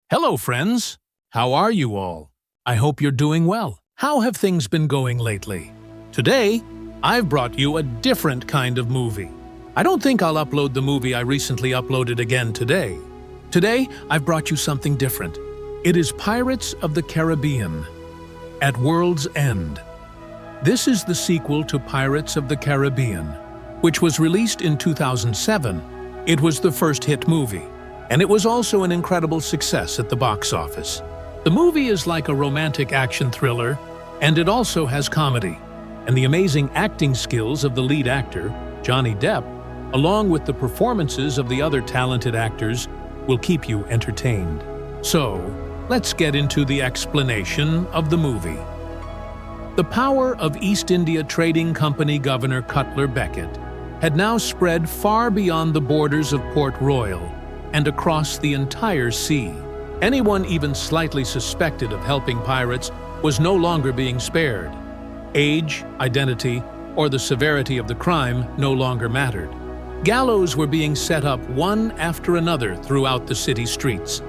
Hello, friends. How are you all? I hope you're doing well. How have things been going lately? Today, I've brought you a different kind of movie. I don't think I'll upload the movie I recently uploaded again today. Today, I've brought you something different. It is Pirates of the Caribbean, At World's End. This is the sequel to Pirates of the Caribbean, which was released in 2007. It was the first hit movie, and it was also an incredible success at the box office. The movie is like a romantic action thriller, and it also has comedy. And the amazing acting skills of the lead actor, Johnny Depp, along with the performances of the other talented actors, will keep you entertained. So, let's get into the explanation of the movie. The power of East India Trading Company Governor Cutler Beckett had now spread far beyond the borders of Port Royal and across the entire sea. Anyone even slightly suspected of helping pirates was no longer being spared. Age, identity, or the severity of the crime no longer mattered. Gallows were being set up one after another throughout the city streets,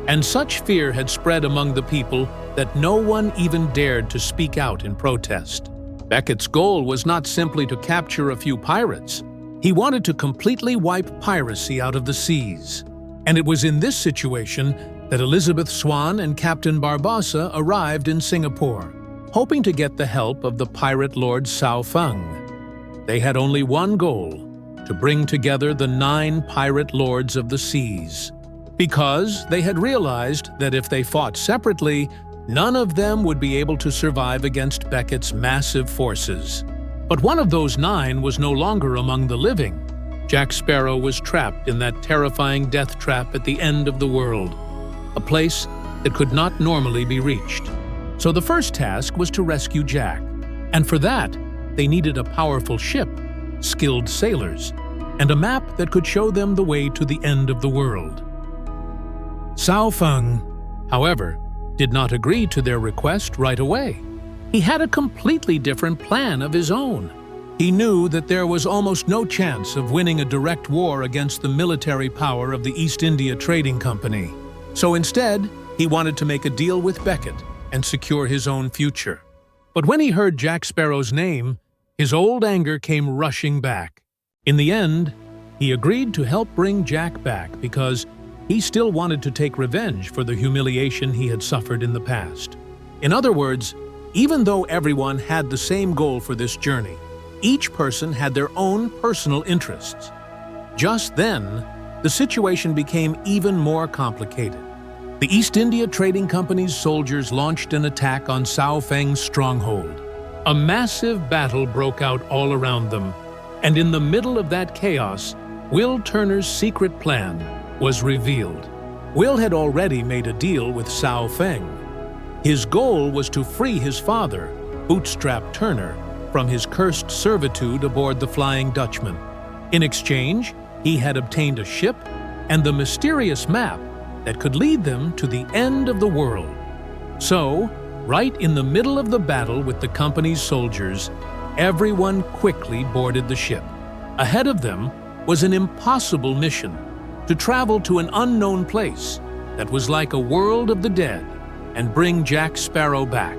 and such fear had spread among the people that no one even dared to speak out in protest. Beckett's goal was not simply to capture a few pirates. He wanted to completely wipe piracy out of the seas. And it was in this situation that Elizabeth Swann and Captain Barbossa arrived in Singapore, hoping to get the help of the pirate lord Sao Feng. They had only one goal: to bring together the 9 pirate lords of the seas. Because they had realized that if they fought separately, none of them would be able to survive against Beckett's massive forces. But one of those 9 was no longer among the living. Jack Sparrow was trapped in that terrifying death trap at the end of the world, a place that could not normally be reached. So the first task was to rescue Jack, and for that, they needed a powerful ship, skilled sailors, and a map that could show them the way to the end of the world. Sao Feng, however, did not agree to their request right away. He had a completely different plan of his own. He knew that there was almost no chance of winning a direct war against the military power of the East India Trading Company. So instead, he wanted to make a deal with Beckett and secure his own future. But when he heard Jack Sparrow's name, his old anger came rushing back. In the end, he agreed to help bring Jack back because he still wanted to take revenge for the humiliation he had suffered in the past. In other words, even though everyone had the same goal for this journey, each person had their own personal interests. Just then, the situation became even more complicated. The East India Trading Company's soldiers launched an attack on Sao Feng's stronghold. A massive battle broke out all around them, and in the middle of that chaos, Will Turner's secret plan was revealed. Will had already made a deal with Sao Feng. His goal was to free his father, Bootstrap Turner, from his cursed servitude aboard the Flying Dutchman. In exchange, he had obtained a ship and the mysterious map that could lead them to the end of the world. So, right in the middle of the battle with the company's soldiers, everyone quickly boarded the ship. Ahead of them was an impossible mission: to travel to an unknown place that was like a world of the dead and bring Jack Sparrow back.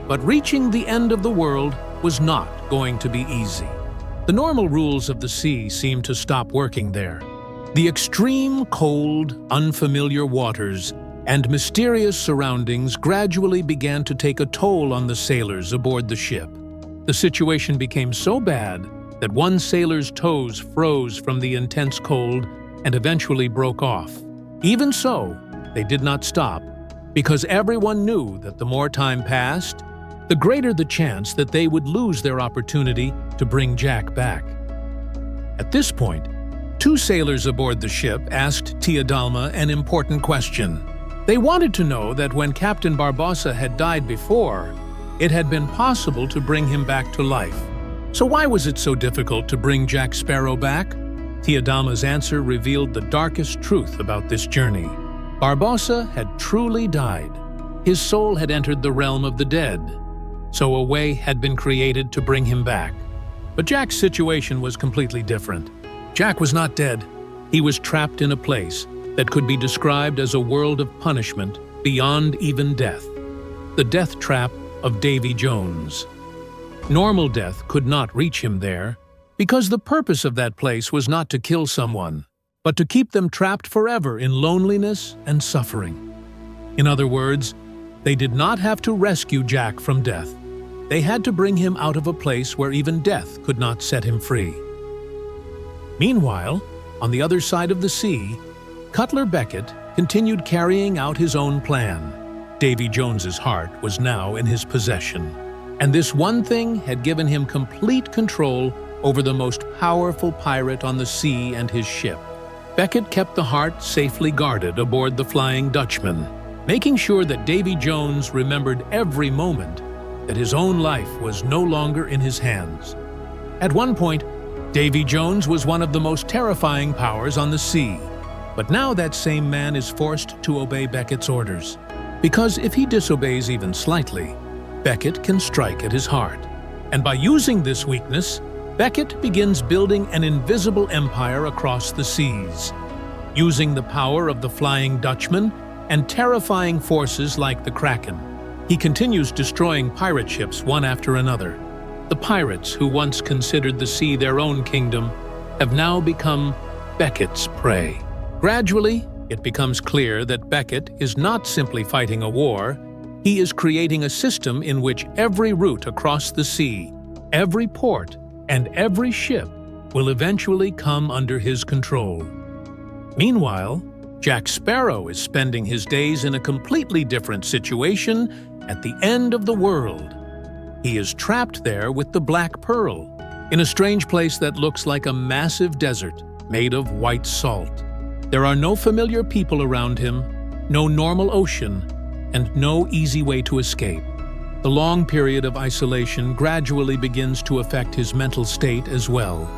But reaching the end of the world was not going to be easy. The normal rules of the sea seemed to stop working there. The extreme cold, unfamiliar waters and mysterious surroundings gradually began to take a toll on the sailors aboard the ship. The situation became so bad that one sailor's toes froze from the intense cold and eventually broke off. Even so, they did not stop, because everyone knew that the more time passed, the greater the chance that they would lose their opportunity to bring Jack back. At this point, 2 sailors aboard the ship asked Tia Dalma an important question. They wanted to know that when Captain Barbossa had died before, it had been possible to bring him back to life. So why was it so difficult to bring Jack Sparrow back? Tia Dalma's answer revealed the darkest truth about this journey. Barbossa had truly died. His soul had entered the realm of the dead, so a way had been created to bring him back. But Jack's situation was completely different. Jack was not dead. He was trapped in a place that could be described as a world of punishment beyond even death. The death trap of Davy Jones. Normal death could not reach him there, because the purpose of that place was not to kill someone, but to keep them trapped forever in loneliness and suffering. In other words, they did not have to rescue Jack from death. They had to bring him out of a place where even death could not set him free. Meanwhile, on the other side of the sea, Cutler Beckett continued carrying out his own plan. Davy Jones's heart was now in his possession, and this one thing had given him complete control over the most powerful pirate on the sea and his ship. Beckett kept the heart safely guarded aboard the Flying Dutchman, making sure that Davy Jones remembered every moment that his own life was no longer in his hands. At one point, Davy Jones was one of the most terrifying powers on the sea, but now that same man is forced to obey Beckett's orders. Because if he disobeys even slightly, Beckett can strike at his heart. And by using this weakness, Beckett begins building an invisible empire across the seas. Using the power of the Flying Dutchman and terrifying forces like the Kraken, he continues destroying pirate ships one after another. The pirates who once considered the sea their own kingdom have now become Beckett's prey. Gradually, it becomes clear that Beckett is not simply fighting a war, he is creating a system in which every route across the sea, every port, and every ship will eventually come under his control. Meanwhile, Jack Sparrow is spending his days in a completely different situation at the end of the world. He is trapped there with the Black Pearl, in a strange place that looks like a massive desert made of white salt. There are no familiar people around him, no normal ocean, and no easy way to escape. The long period of isolation gradually begins to affect his mental state as well.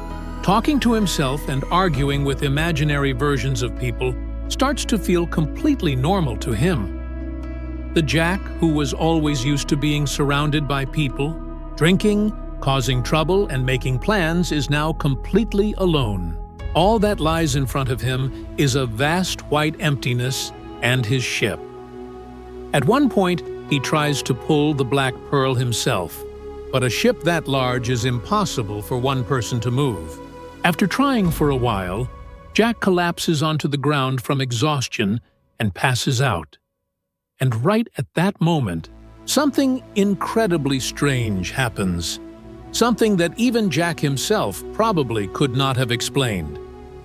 Talking to himself and arguing with imaginary versions of people starts to feel completely normal to him. The Jack, who was always used to being surrounded by people, drinking, causing trouble, and making plans, is now completely alone. All that lies in front of him is a vast white emptiness and his ship. At one point, he tries to pull the Black Pearl himself, but a ship that large is impossible for one person to move. After trying for a while, Jack collapses onto the ground from exhaustion and passes out. And right at that moment, something incredibly strange happens. Something that even Jack himself probably could not have explained.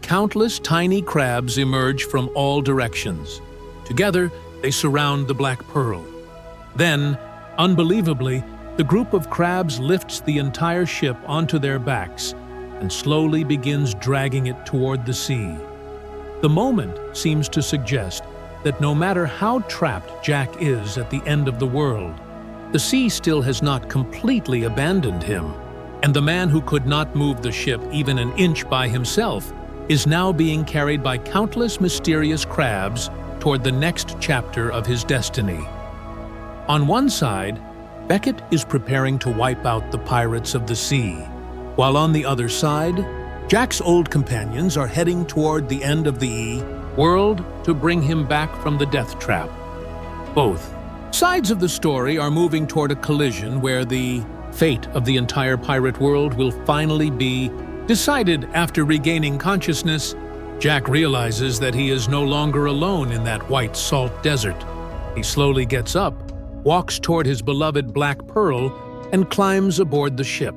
Countless tiny crabs emerge from all directions. Together, they surround the Black Pearl. Then, unbelievably, the group of crabs lifts the entire ship onto their backs and slowly begins dragging it toward the sea. The moment seems to suggest that no matter how trapped Jack is at the end of the world, the sea still has not completely abandoned him, and the man who could not move the ship even an inch by himself is now being carried by countless mysterious crabs toward the next chapter of his destiny. On one side, Beckett is preparing to wipe out the pirates of the sea, while on the other side, Jack's old companions are heading toward the end of the world to bring him back from the death trap. Both sides of the story are moving toward a collision where the fate of the entire pirate world will finally be decided. After regaining consciousness, Jack realizes that he is no longer alone in that white salt desert. He slowly gets up, walks toward his beloved Black Pearl, and climbs aboard the ship.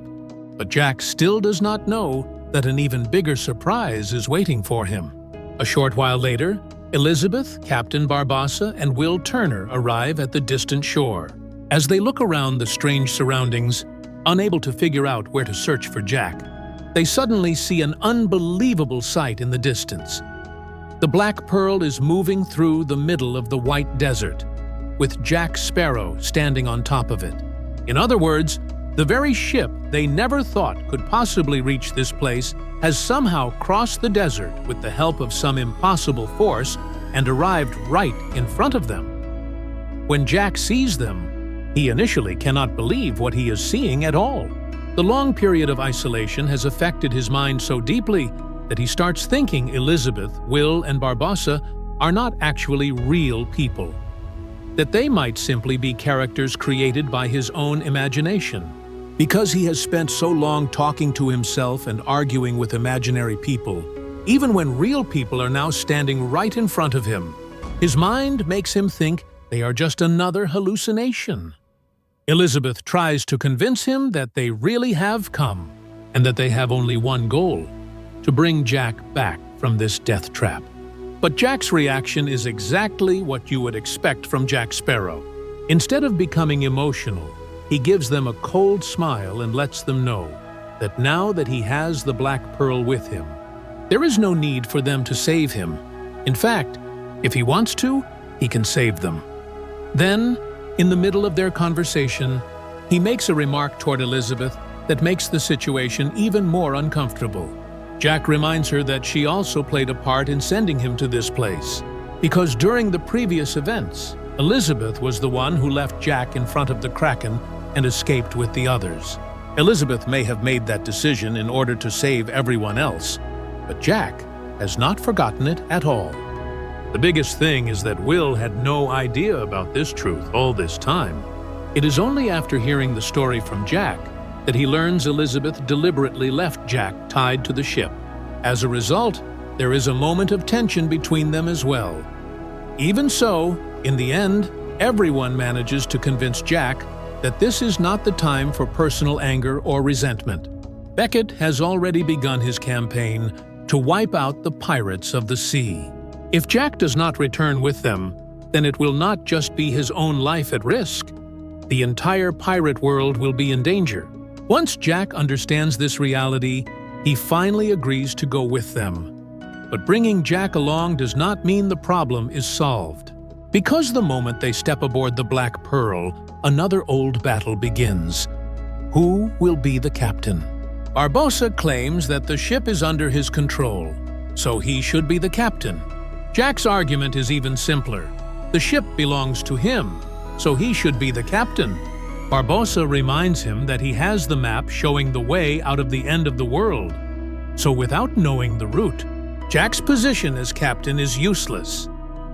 But Jack still does not know that an even bigger surprise is waiting for him. A short while later, Elizabeth, Captain Barbossa, and Will Turner arrive at the distant shore. As they look around the strange surroundings, unable to figure out where to search for Jack, they suddenly see an unbelievable sight in the distance. The Black Pearl is moving through the middle of the white desert, with Jack Sparrow standing on top of it. In other words, the very ship they never thought could possibly reach this place has somehow crossed the desert with the help of some impossible force and arrived right in front of them. When Jack sees them, he initially cannot believe what he is seeing at all. The long period of isolation has affected his mind so deeply that he starts thinking Elizabeth, Will, and Barbossa are not actually real people, that they might simply be characters created by his own imagination. Because he has spent so long talking to himself and arguing with imaginary people, even when real people are now standing right in front of him, his mind makes him think they are just another hallucination. Elizabeth tries to convince him that they really have come, and that they have only one goal: to bring Jack back from this death trap. But Jack's reaction is exactly what you would expect from Jack Sparrow. Instead of becoming emotional, he gives them a cold smile and lets them know that now that he has the Black Pearl with him, there is no need for them to save him. In fact, if he wants to, he can save them. Then, in the middle of their conversation, he makes a remark toward Elizabeth that makes the situation even more uncomfortable. Jack reminds her that she also played a part in sending him to this place, because during the previous events, Elizabeth was the one who left Jack in front of the Kraken and escaped with the others. Elizabeth may have made that decision in order to save everyone else, but Jack has not forgotten it at all. The biggest thing is that Will had no idea about this truth all this time. It is only after hearing the story from Jack that he learns Elizabeth deliberately left Jack tied to the ship. As a result, there is a moment of tension between them as well. Even so, in the end, everyone manages to convince Jack that this is not the time for personal anger or resentment. Beckett has already begun his campaign to wipe out the pirates of the sea. If Jack does not return with them, then it will not just be his own life at risk. The entire pirate world will be in danger. Once Jack understands this reality, he finally agrees to go with them. But bringing Jack along does not mean the problem is solved. Because the moment they step aboard the Black Pearl, another old battle begins. Who will be the captain? Barbossa claims that the ship is under his control, so he should be the captain. Jack's argument is even simpler. The ship belongs to him, so he should be the captain. Barbossa reminds him that he has the map showing the way out of the end of the world. So without knowing the route, Jack's position as captain is useless.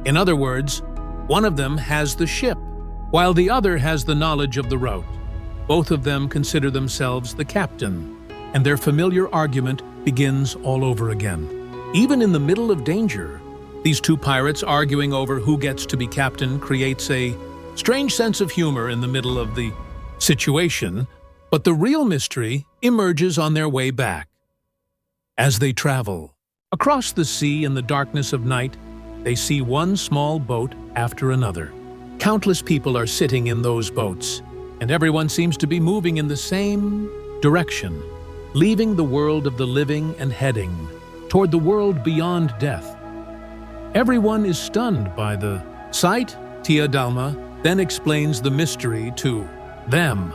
In other words, one of them has the ship, while the other has the knowledge of the route. Both of them consider themselves the captain, and their familiar argument begins all over again. Even in the middle of danger, these two pirates arguing over who gets to be captain creates a strange sense of humor in the middle of the situation, but the real mystery emerges on their way back. As they travel across the sea in the darkness of night, they see one small boat after another. Countless people are sitting in those boats, and everyone seems to be moving in the same direction, leaving the world of the living and heading toward the world beyond death. Everyone is stunned by the sight. Tia Dalma then explains the mystery to them.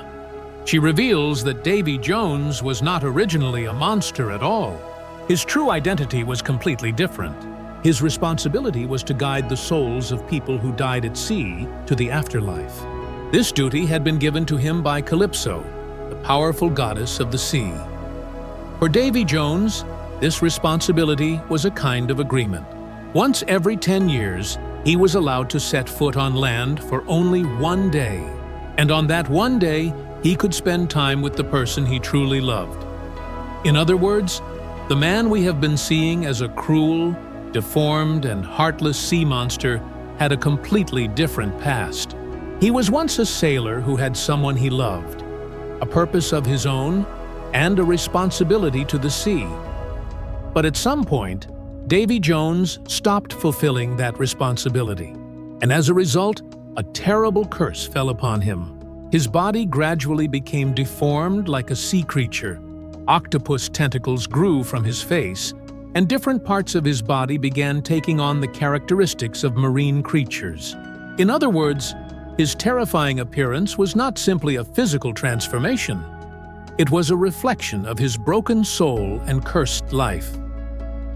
She reveals that Davy Jones was not originally a monster at all. His true identity was completely different. His responsibility was to guide the souls of people who died at sea to the afterlife. This duty had been given to him by Calypso, the powerful goddess of the sea. For Davy Jones, this responsibility was a kind of agreement. Once every 10 years, he was allowed to set foot on land for only one day. And on that one day, he could spend time with the person he truly loved. In other words, the man we have been seeing as a cruel, deformed, and heartless sea monster had a completely different past. He was once a sailor who had someone he loved, a purpose of his own, and a responsibility to the sea. But at some point, Davy Jones stopped fulfilling that responsibility, and as a result, a terrible curse fell upon him. His body gradually became deformed like a sea creature. Octopus tentacles grew from his face, and different parts of his body began taking on the characteristics of marine creatures. In other words, his terrifying appearance was not simply a physical transformation. It was a reflection of his broken soul and cursed life.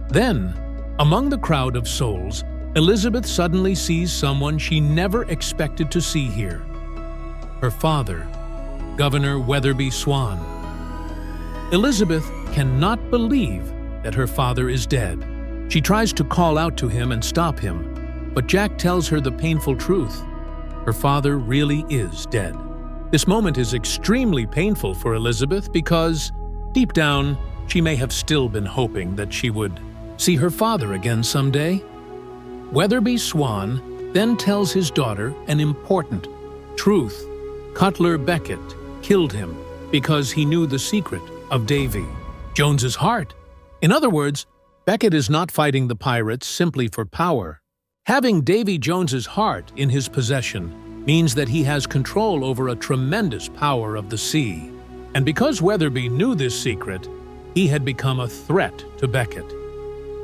Then, among the crowd of souls, Elizabeth suddenly sees someone she never expected to see here. Her father, Governor Weatherby Swann. Elizabeth cannot believe that her father is dead. She tries to call out to him and stop him, But Jack tells her the painful truth. Her father really is dead. This moment is extremely painful for Elizabeth because, deep down, she may have still been hoping that she would see her father again someday. Weatherby Swann then tells his daughter an important truth. Cutler Beckett killed him because he knew the secret of Davy Jones's heart. In other words, Beckett is not fighting the pirates simply for power. Having Davy Jones's heart in his possession means that he has control over a tremendous power of the sea. And because Weatherby knew this secret, he had become a threat to Beckett.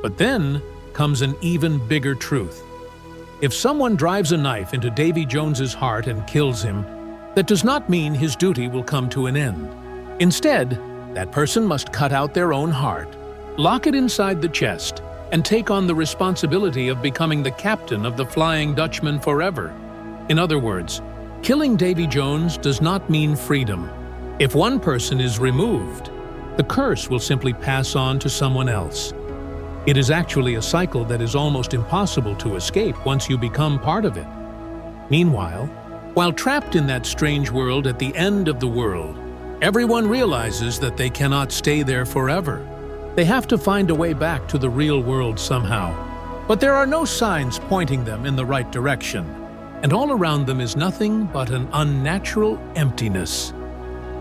But then comes an even bigger truth. If someone drives a knife into Davy Jones's heart and kills him, that does not mean his duty will come to an end. Instead, that person must cut out their own heart, lock it inside the chest, and take on the responsibility of becoming the captain of the Flying Dutchman forever. In other words, killing Davy Jones does not mean freedom. If one person is removed, the curse will simply pass on to someone else. It is actually a cycle that is almost impossible to escape once you become part of it. Meanwhile, while trapped in that strange world at the end of the world, everyone realizes that they cannot stay there forever. They have to find a way back to the real world somehow. But there are no signs pointing them in the right direction, and all around them is nothing but an unnatural emptiness.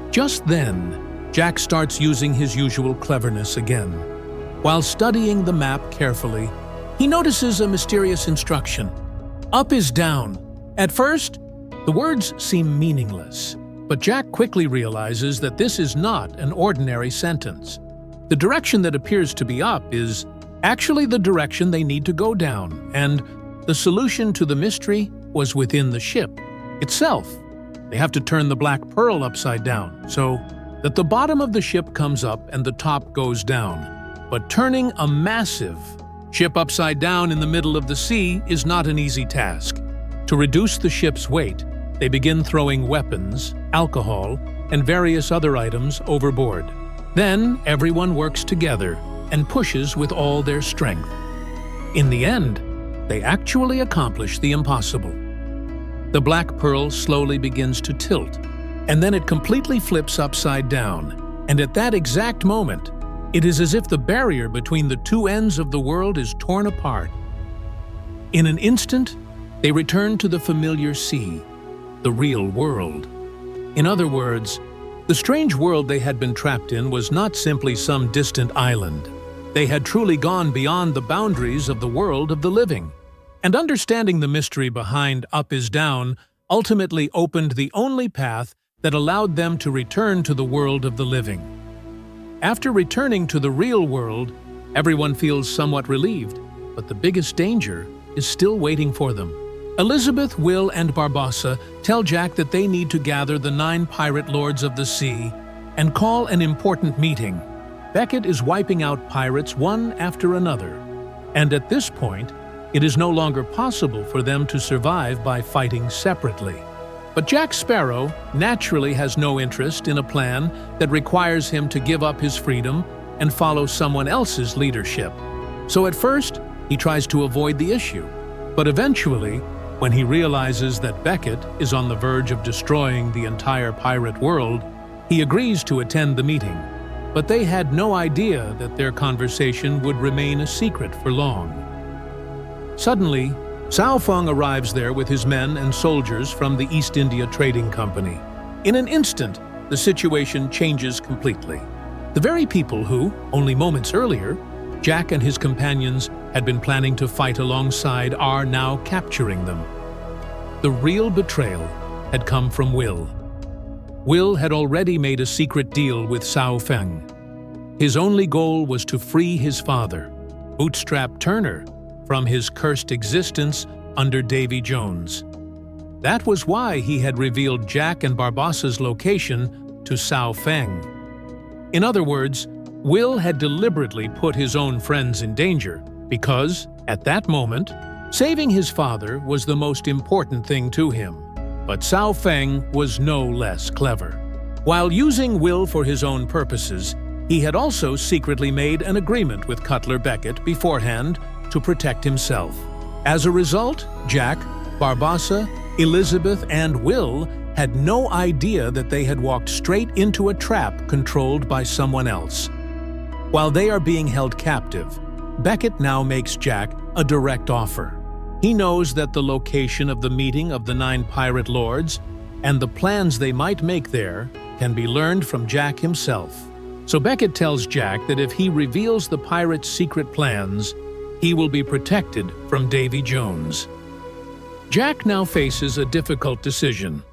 Just then, Jack starts using his usual cleverness again. While studying the map carefully, he notices a mysterious instruction. Up is down. At first, the words seem meaningless, but Jack quickly realizes that this is not an ordinary sentence. The direction that appears to be up is actually the direction they need to go down, and the solution to the mystery was within the ship itself. They have to turn the Black Pearl upside down, so that the bottom of the ship comes up and the top goes down. But turning a massive ship upside down in the middle of the sea is not an easy task. To reduce the ship's weight, they begin throwing weapons, alcohol, and various other items overboard. Then everyone works together and pushes with all their strength. In the end, they actually accomplish the impossible. The Black Pearl slowly begins to tilt, and then it completely flips upside down. And at that exact moment, it is as if the barrier between the two ends of the world is torn apart. In an instant, they return to the familiar sea, the real world. In other words, the strange world they had been trapped in was not simply some distant island. They had truly gone beyond the boundaries of the world of the living. And understanding the mystery behind Up is Down ultimately opened the only path that allowed them to return to the world of the living. After returning to the real world, everyone feels somewhat relieved, but the biggest danger is still waiting for them. Elizabeth, Will, and Barbossa tell Jack that they need to gather the 9 pirate lords of the sea and call an important meeting. Beckett is wiping out pirates one after another, and at this point, it is no longer possible for them to survive by fighting separately. But Jack Sparrow naturally has no interest in a plan that requires him to give up his freedom and follow someone else's leadership. So at first, he tries to avoid the issue, but eventually, when he realizes that Beckett is on the verge of destroying the entire pirate world, he agrees to attend the meeting. But they had no idea that their conversation would remain a secret for long. Suddenly, Cao Feng arrives there with his men and soldiers from the East India Trading Company. In an instant, the situation changes completely. The very people who, only moments earlier, Jack and his companions had been planning to fight alongside are now capturing them. The real betrayal had come from Will. Will had already made a secret deal with Cao Feng. His only goal was to free his father, Bootstrap Turner, from his cursed existence under Davy Jones. That was why he had revealed Jack and Barbossa's location to Cao Feng. In other words, Will had deliberately put his own friends in danger because, at that moment, saving his father was the most important thing to him. But Cao Feng was no less clever. While using Will for his own purposes, he had also secretly made an agreement with Cutler Beckett beforehand to protect himself. As a result, Jack, Barbossa, Elizabeth, and Will had no idea that they had walked straight into a trap controlled by someone else. While they are being held captive, Beckett now makes Jack a direct offer. He knows that the location of the meeting of the 9 pirate lords and the plans they might make there can be learned from Jack himself. So Beckett tells Jack that if he reveals the pirates' secret plans, he will be protected from Davy Jones. Jack now faces a difficult decision.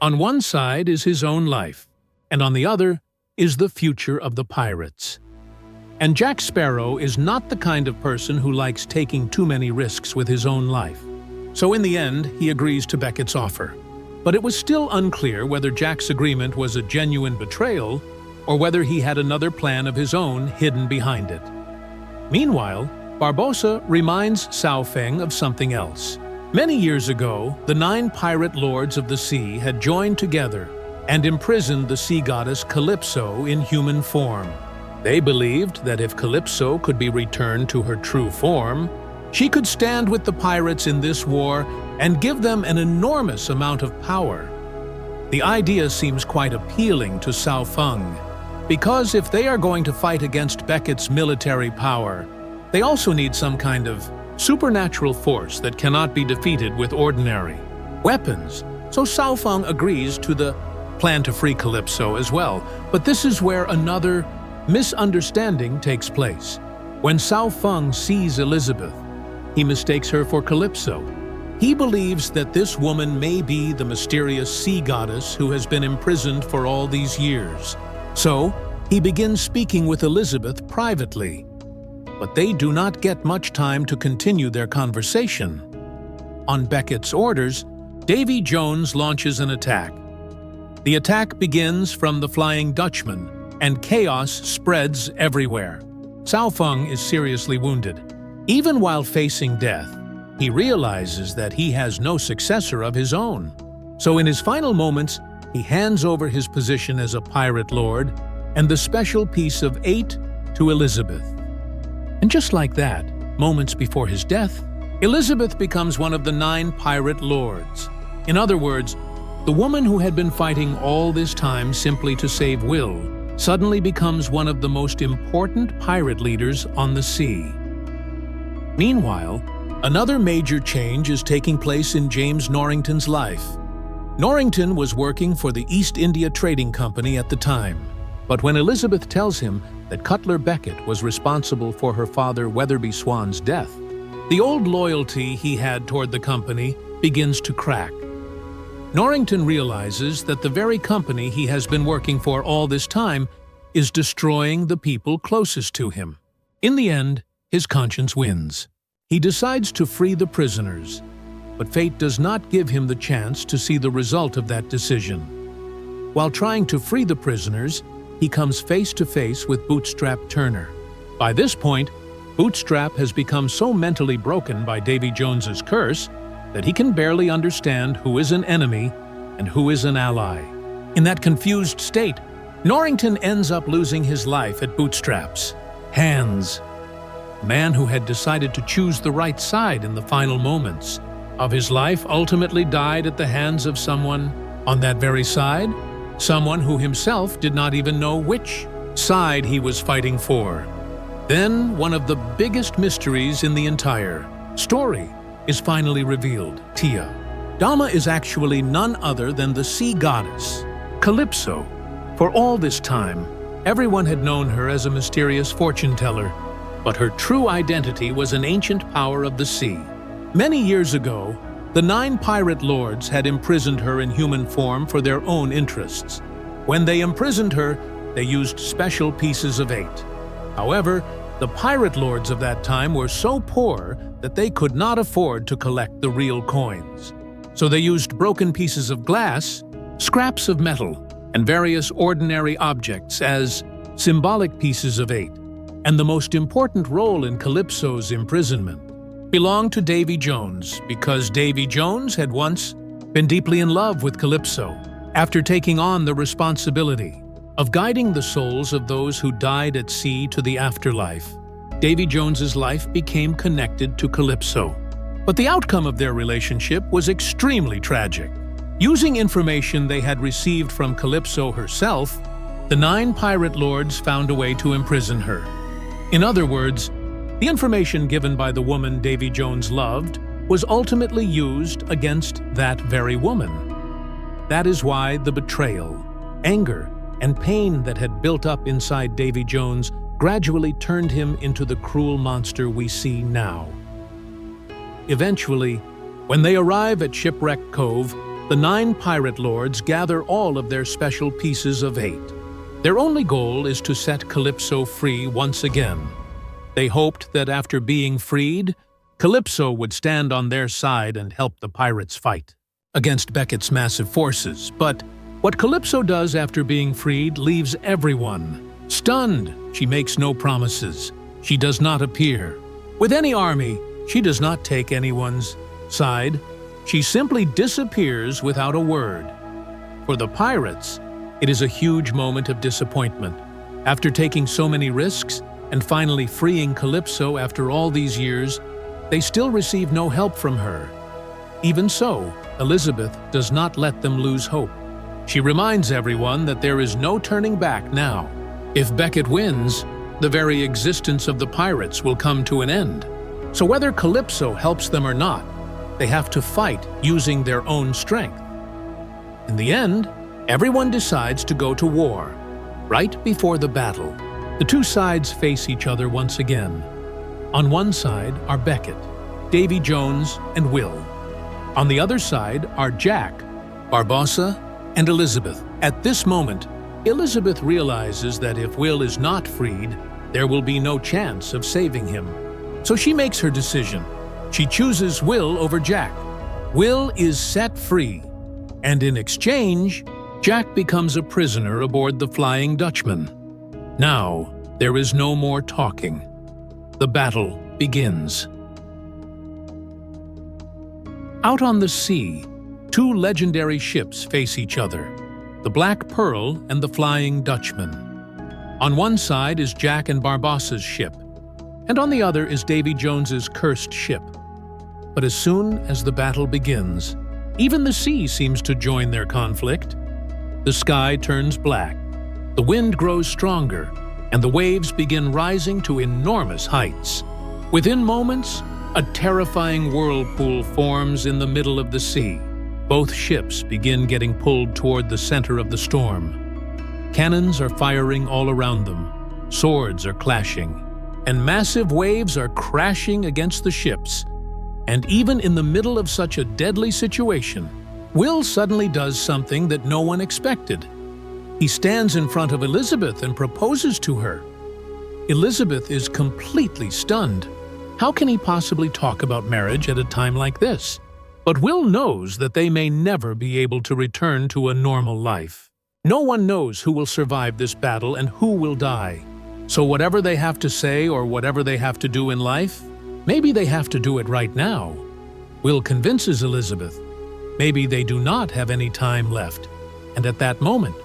On one side is his own life, and on the other is the future of the pirates. And Jack Sparrow is not the kind of person who likes taking too many risks with his own life. So in the end, he agrees to Beckett's offer. But it was still unclear whether Jack's agreement was a genuine betrayal or whether he had another plan of his own hidden behind it. Meanwhile, Barbossa reminds Sao Feng of something else. Many years ago, the 9 pirate lords of the sea had joined together and imprisoned the sea goddess Calypso in human form. They believed that if Calypso could be returned to her true form, she could stand with the pirates in this war and give them an enormous amount of power. The idea seems quite appealing to Sao Feng, because if they are going to fight against Beckett's military power, they also need some kind of supernatural force that cannot be defeated with ordinary weapons. So Sao Feng agrees to the plan to free Calypso as well. But this is where another misunderstanding takes place. When Sao Feng sees Elizabeth, he mistakes her for Calypso. He believes that this woman may be the mysterious sea goddess who has been imprisoned for all these years. So, he begins speaking with Elizabeth privately. But they do not get much time to continue their conversation. On Beckett's orders, Davy Jones launches an attack. The attack begins from the Flying Dutchman, and chaos spreads everywhere. Sao Feng is seriously wounded. Even while facing death, he realizes that he has no successor of his own. So in his final moments, he hands over his position as a pirate lord and the special piece of 8 to Elizabeth. And just like that, moments before his death, Elizabeth becomes one of the 9 pirate lords. In other words, the woman who had been fighting all this time simply to save Will suddenly becomes one of the most important pirate leaders on the sea. Meanwhile, another major change is taking place in James Norrington's life. Norrington was working for the East India Trading Company at the time, but when Elizabeth tells him that Cutler Beckett was responsible for her father Weatherby Swann's death, the old loyalty he had toward the company begins to crack. Norrington realizes that the very company he has been working for all this time is destroying the people closest to him. In the end, his conscience wins. He decides to free the prisoners, but fate does not give him the chance to see the result of that decision. While trying to free the prisoners, he comes face to face with Bootstrap Turner. By this point, Bootstrap has become so mentally broken by Davy Jones's curse that he can barely understand who is an enemy and who is an ally. In that confused state, Norrington ends up losing his life at Bootstrap's hands. A man who had decided to choose the right side in the final moments of his life ultimately died at the hands of someone on that very side, someone who himself did not even know which side he was fighting for. Then, one of the biggest mysteries in the entire story is finally revealed. Tia. Dama is actually none other than the sea goddess, Calypso. For all this time, everyone had known her as a mysterious fortune teller, but her true identity was an ancient power of the sea. Many years ago, the 9 pirate lords had imprisoned her in human form for their own interests. When they imprisoned her, they used special pieces of 8. However, the pirate lords of that time were so poor that they could not afford to collect the real coins. So they used broken pieces of glass, scraps of metal, and various ordinary objects as symbolic pieces of 8. And the most important role in Calypso's imprisonment belonged to Davy Jones, because Davy Jones had once been deeply in love with Calypso. After taking on the responsibility of guiding the souls of those who died at sea to the afterlife, Davy Jones's life became connected to Calypso. But the outcome of their relationship was extremely tragic. Using information they had received from Calypso herself, the 9 pirate lords found a way to imprison her. In other words, the information given by the woman Davy Jones loved was ultimately used against that very woman. That is why the betrayal, anger, and pain that had built up inside Davy Jones gradually turned him into the cruel monster we see now. Eventually, when they arrive at Shipwreck Cove, the 9 pirate lords gather all of their special pieces of 8. Their only goal is to set Calypso free once again. They hoped that after being freed, Calypso would stand on their side and help the pirates fight against Beckett's massive forces. But what Calypso does after being freed leaves everyone stunned. She makes no promises. She does not appear with any army. She does not take anyone's side. She simply disappears without a word. For the pirates, it is a huge moment of disappointment. After taking so many risks and finally freeing Calypso after all these years, they still receive no help from her. Even so, Elizabeth does not let them lose hope. She reminds everyone that there is no turning back now. If Beckett wins, the very existence of the pirates will come to an end. So whether Calypso helps them or not, they have to fight using their own strength. In the end, everyone decides to go to war. Right before the battle, the 2 sides face each other once again. On one side are Beckett, Davy Jones, and Will. On the other side are Jack, Barbossa, and Elizabeth. At this moment, Elizabeth realizes that if Will is not freed, there will be no chance of saving him. So she makes her decision. She chooses Will over Jack. Will is set free, and in exchange, Jack becomes a prisoner aboard the Flying Dutchman. Now, there is no more talking. The battle begins. Out on the sea, 2 legendary ships face each other, the Black Pearl and the Flying Dutchman. On one side is Jack and Barbossa's ship, and on the other is Davy Jones's cursed ship. But as soon as the battle begins, even the sea seems to join their conflict. The sky turns black, the wind grows stronger, and the waves begin rising to enormous heights. Within moments, a terrifying whirlpool forms in the middle of the sea. Both ships begin getting pulled toward the center of the storm. Cannons are firing all around them, swords are clashing, and massive waves are crashing against the ships. And even in the middle of such a deadly situation, Will suddenly does something that no one expected. He stands in front of Elizabeth and proposes to her. Elizabeth is completely stunned. How can he possibly talk about marriage at a time like this? But Will knows that they may never be able to return to a normal life. No one knows who will survive this battle and who will die. So whatever they have to say or whatever they have to do in life, maybe they have to do it right now. Will convinces Elizabeth. Maybe they do not have any time left. And at that moment,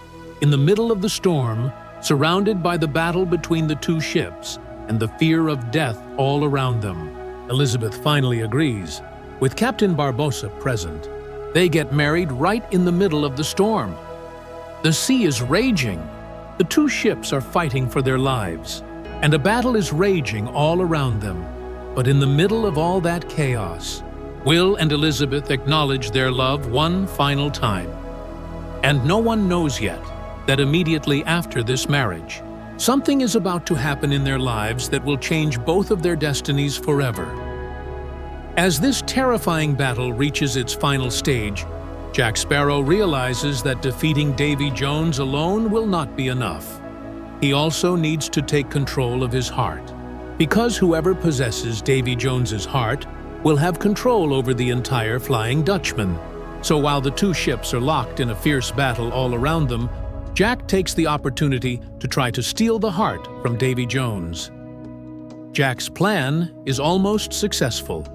in the middle of the storm, surrounded by the battle between the 2 ships and the fear of death all around them, Elizabeth finally agrees. With Captain Barbossa present, they get married right in the middle of the storm. The sea is raging. The 2 ships are fighting for their lives, and a battle is raging all around them. But in the middle of all that chaos, Will and Elizabeth acknowledge their love one final time. And no one knows yet that immediately after this marriage, something is about to happen in their lives that will change both of their destinies forever. As this terrifying battle reaches its final stage, Jack Sparrow realizes that defeating Davy Jones alone will not be enough. He also needs to take control of his heart, because whoever possesses Davy Jones's heart will have control over the entire Flying Dutchman. So while the 2 ships are locked in a fierce battle all around them, Jack takes the opportunity to try to steal the heart from Davy Jones. Jack's plan is almost successful.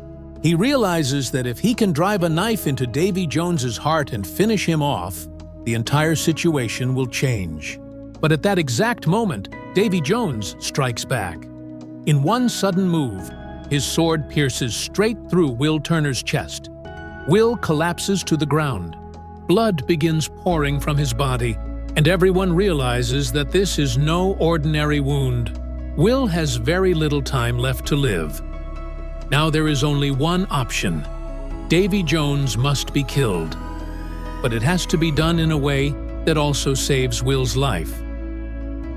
He realizes that if he can drive a knife into Davy Jones's heart and finish him off, the entire situation will change. But at that exact moment, Davy Jones strikes back. In one sudden move, his sword pierces straight through Will Turner's chest. Will collapses to the ground. Blood begins pouring from his body, and everyone realizes that this is no ordinary wound. Will has very little time left to live. Now there is only one option. Davy Jones must be killed. But it has to be done in a way that also saves Will's life.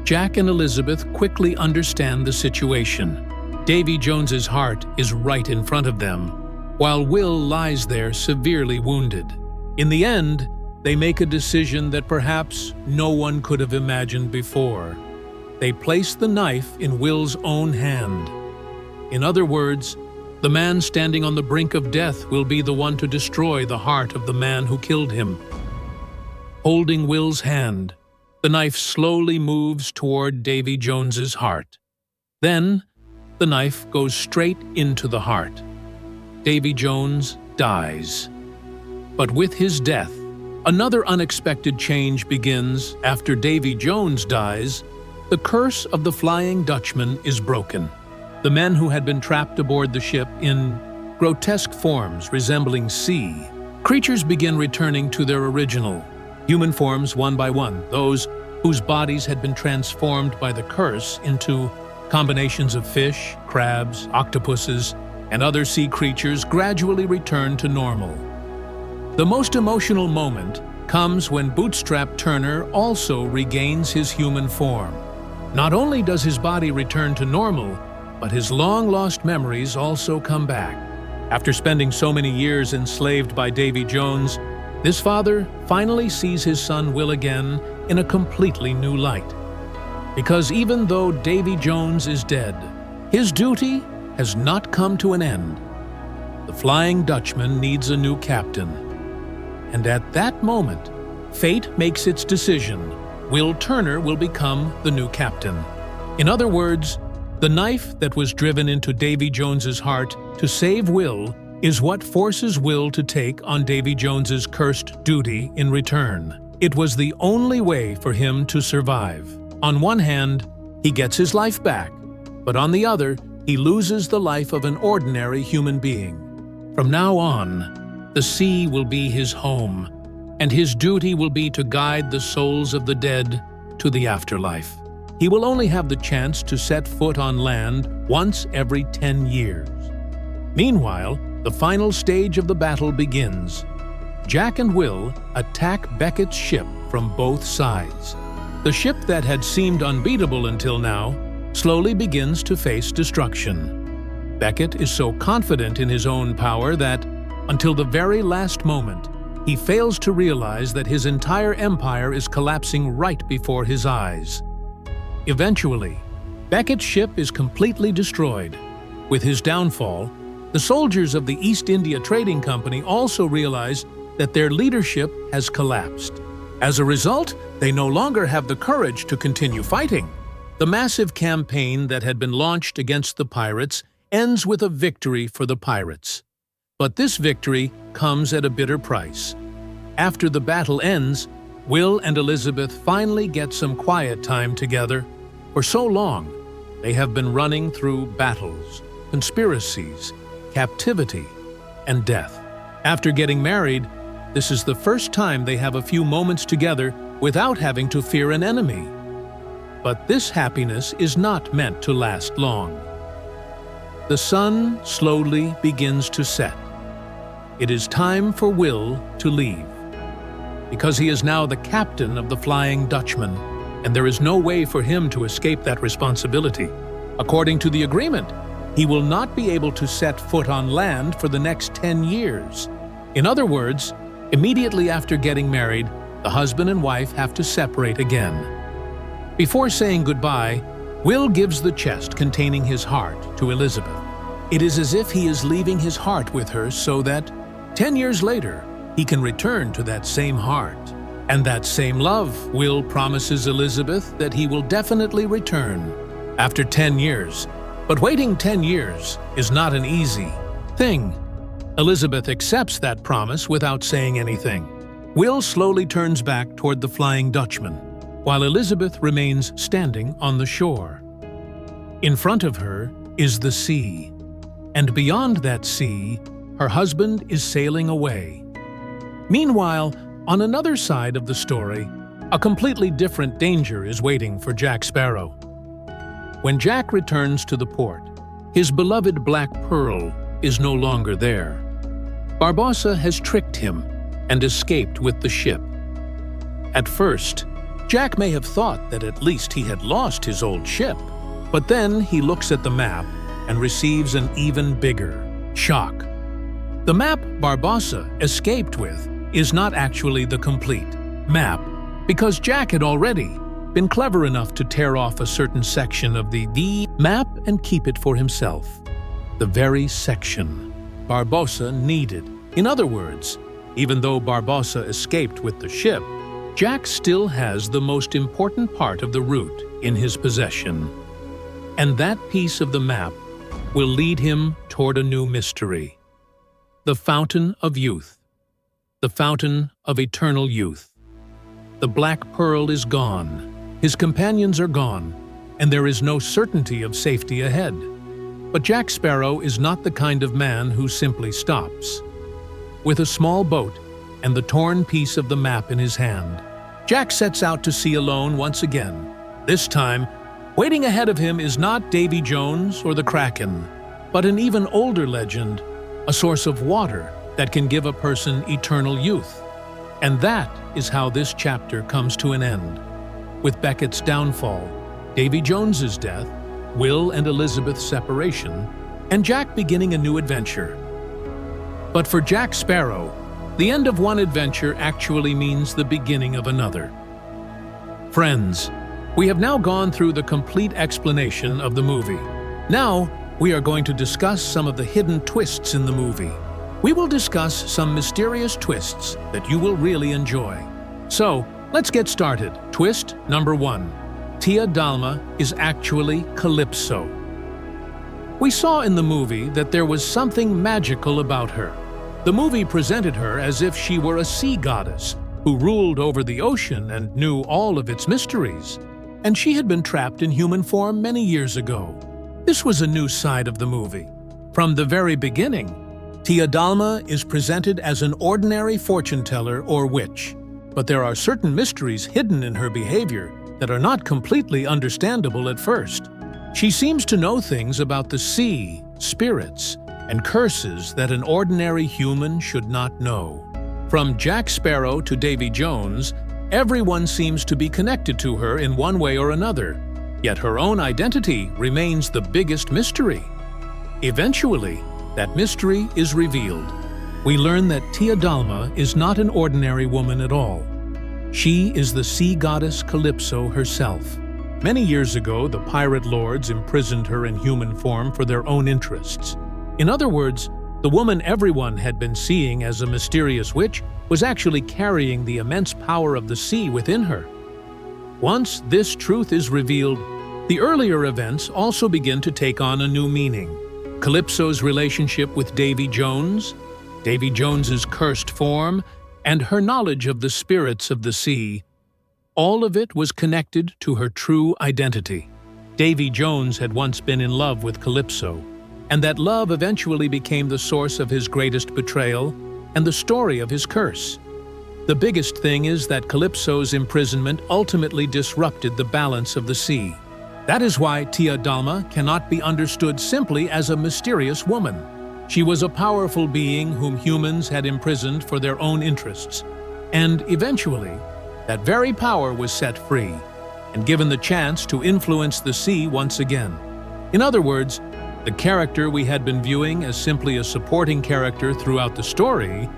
Jack and Elizabeth quickly understand the situation. Davy Jones's heart is right in front of them, while Will lies there severely wounded. In the end, they make a decision that perhaps no one could have imagined before. They place the knife in Will's own hand. In other words, the man standing on the brink of death will be the one to destroy the heart of the man who killed him. Holding Will's hand, the knife slowly moves toward Davy Jones's heart. Then, the knife goes straight into the heart. Davy Jones dies. But with his death, another unexpected change begins. After Davy Jones dies, the curse of the Flying Dutchman is broken. The men who had been trapped aboard the ship in grotesque forms resembling sea, creatures begin returning to their original human forms one by one. Those whose bodies had been transformed by the curse into combinations of fish, crabs, octopuses, and other sea creatures gradually return to normal. The most emotional moment comes when Bootstrap Turner also regains his human form. Not only does his body return to normal, but his long-lost memories also come back. After spending so many years enslaved by Davy Jones, this father finally sees his son Will again in a completely new light. Because even though Davy Jones is dead, his duty has not come to an end. The Flying Dutchman needs a new captain. And at that moment, fate makes its decision. Will Turner will become the new captain. In other words, the knife that was driven into Davy Jones's heart to save Will is what forces Will to take on Davy Jones's cursed duty in return. It was the only way for him to survive. On one hand, he gets his life back, but on the other, he loses the life of an ordinary human being. From now on, the sea will be his home, and his duty will be to guide the souls of the dead to the afterlife. He will only have the chance to set foot on land once every 10 years. Meanwhile, the final stage of the battle begins. Jack and Will attack Beckett's ship from both sides. The ship that had seemed unbeatable until now slowly begins to face destruction. Beckett is so confident in his own power that, until the very last moment, he fails to realize that his entire empire is collapsing right before his eyes. Eventually, Beckett's ship is completely destroyed. With his downfall, the soldiers of the East India Trading Company also realize that their leadership has collapsed. As a result, they no longer have the courage to continue fighting. The massive campaign that had been launched against the pirates ends with a victory for the pirates. But this victory comes at a bitter price. After the battle ends, Will and Elizabeth finally get some quiet time together. For so long, they have been running through battles, conspiracies, captivity, and death. After getting married, this is the first time they have a few moments together without having to fear an enemy. But this happiness is not meant to last long. The sun slowly begins to set. It is time for Will to leave, because he is now the captain of the Flying Dutchman, and there is no way for him to escape that responsibility. According to the agreement, he will not be able to set foot on land for the next 10 years. In other words, immediately after getting married, the husband and wife have to separate again. Before saying goodbye, Will gives the chest containing his heart to Elizabeth. It is as if he is leaving his heart with her so that 10 years later, he can return to that same heart. And that same love. Will promises Elizabeth that he will definitely return after 10 years. But waiting 10 years is not an easy thing. Elizabeth accepts that promise without saying anything. Will slowly turns back toward the Flying Dutchman, while Elizabeth remains standing on the shore. In front of her is the sea. And beyond that sea, her husband is sailing away. Meanwhile, on another side of the story, a completely different danger is waiting for Jack Sparrow. When Jack returns to the port, his beloved Black Pearl is no longer there. Barbossa has tricked him and escaped with the ship. At first, Jack may have thought that at least he had lost his old ship, but then he looks at the map and receives an even bigger shock. The map Barbossa escaped with is not actually the complete map, because Jack had already been clever enough to tear off a certain section of the map and keep it for himself. The very section Barbossa needed. In other words, even though Barbossa escaped with the ship, Jack still has the most important part of the route in his possession. And that piece of the map will lead him toward a new mystery. The Fountain of Youth. The Fountain of Eternal Youth. The Black Pearl is gone, his companions are gone, and there is no certainty of safety ahead. But Jack Sparrow is not the kind of man who simply stops. With a small boat and the torn piece of the map in his hand, Jack sets out to sea alone once again. This time, waiting ahead of him is not Davy Jones or the Kraken, but an even older legend, a source of water that can give a person eternal youth. And that is how this chapter comes to an end. With Beckett's downfall, Davy Jones's death, Will and Elizabeth's separation, and Jack beginning a new adventure. But for Jack Sparrow, the end of one adventure actually means the beginning of another. Friends, we have now gone through the complete explanation of the movie. Now, we are going to discuss some of the hidden twists in the movie. We will discuss some mysterious twists that you will really enjoy. So, let's get started. Twist number 1. Tia Dalma is actually Calypso. We saw in the movie that there was something magical about her. The movie presented her as if she were a sea goddess who ruled over the ocean and knew all of its mysteries. And she had been trapped in human form many years ago. This was a new side of the movie. From the very beginning, Tia Dalma is presented as an ordinary fortune teller or witch. But there are certain mysteries hidden in her behavior that are not completely understandable at first. She seems to know things about the sea, spirits, and curses that an ordinary human should not know. From Jack Sparrow to Davy Jones, everyone seems to be connected to her in one way or another, yet her own identity remains the biggest mystery. Eventually, that mystery is revealed. We learn that Tia Dalma is not an ordinary woman at all. She is the sea goddess Calypso herself. Many years ago, the pirate lords imprisoned her in human form for their own interests. In other words, the woman everyone had been seeing as a mysterious witch was actually carrying the immense power of the sea within her. Once this truth is revealed, the earlier events also begin to take on a new meaning. Calypso's relationship with Davy Jones, Davy Jones's cursed form, and her knowledge of the spirits of the sea, all of it was connected to her true identity. Davy Jones had once been in love with Calypso, and that love eventually became the source of his greatest betrayal and the story of his curse. The biggest thing is that Calypso's imprisonment ultimately disrupted the balance of the sea. That is why Tia Dalma cannot be understood simply as a mysterious woman. She was a powerful being whom humans had imprisoned for their own interests. And eventually, that very power was set free and given the chance to influence the sea once again. In other words, the character we had been viewing as simply a supporting character throughout the story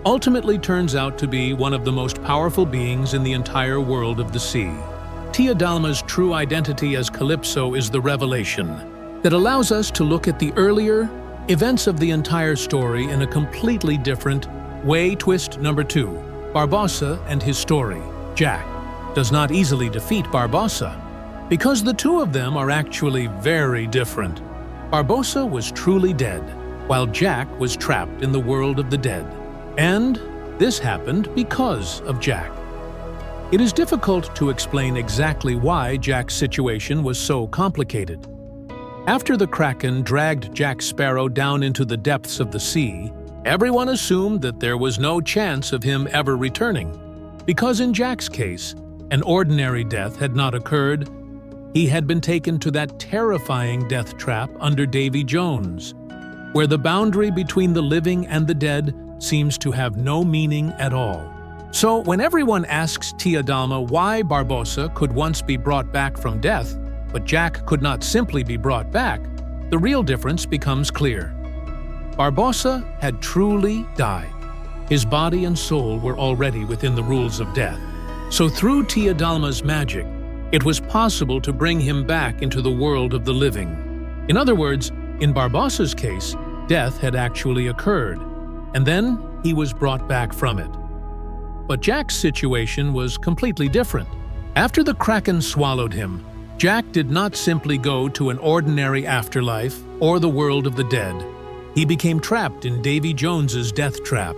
ultimately turns out to be one of the most powerful beings in the entire world of the sea. Tia Dalma's true identity as Calypso is the revelation that allows us to look at the earlier events of the entire story in a completely different way. Twist number 2. Barbossa and his story. Jack does not easily defeat Barbossa because the two of them are actually very different. Barbossa was truly dead, while Jack was trapped in the world of the dead. And this happened because of Jack. It is difficult to explain exactly why Jack's situation was so complicated. After the Kraken dragged Jack Sparrow down into the depths of the sea, everyone assumed that there was no chance of him ever returning. Because in Jack's case, an ordinary death had not occurred. He had been taken to that terrifying death trap under Davy Jones, where the boundary between the living and the dead seems to have no meaning at all. So when everyone asks Tia Dalma why Barbossa could once be brought back from death, but Jack could not simply be brought back, the real difference becomes clear. Barbossa had truly died. His body and soul were already within the rules of death. So through Tia Dalma's magic, it was possible to bring him back into the world of the living. In other words, in Barbossa's case, death had actually occurred, and then he was brought back from it. But Jack's situation was completely different. After the Kraken swallowed him, Jack did not simply go to an ordinary afterlife or the world of the dead. He became trapped in Davy Jones's death trap,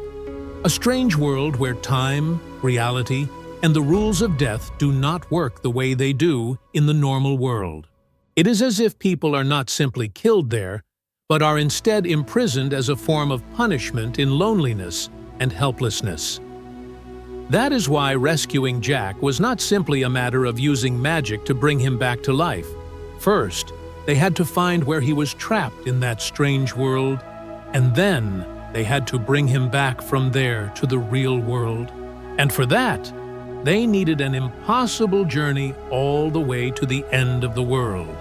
a strange world where time, reality, and the rules of death do not work the way they do in the normal world. It is as if people are not simply killed there, but are instead imprisoned as a form of punishment in loneliness and helplessness. That is why rescuing Jack was not simply a matter of using magic to bring him back to life. First, they had to find where he was trapped in that strange world, and then they had to bring him back from there to the real world. And for that, they needed an impossible journey all the way to the end of the world.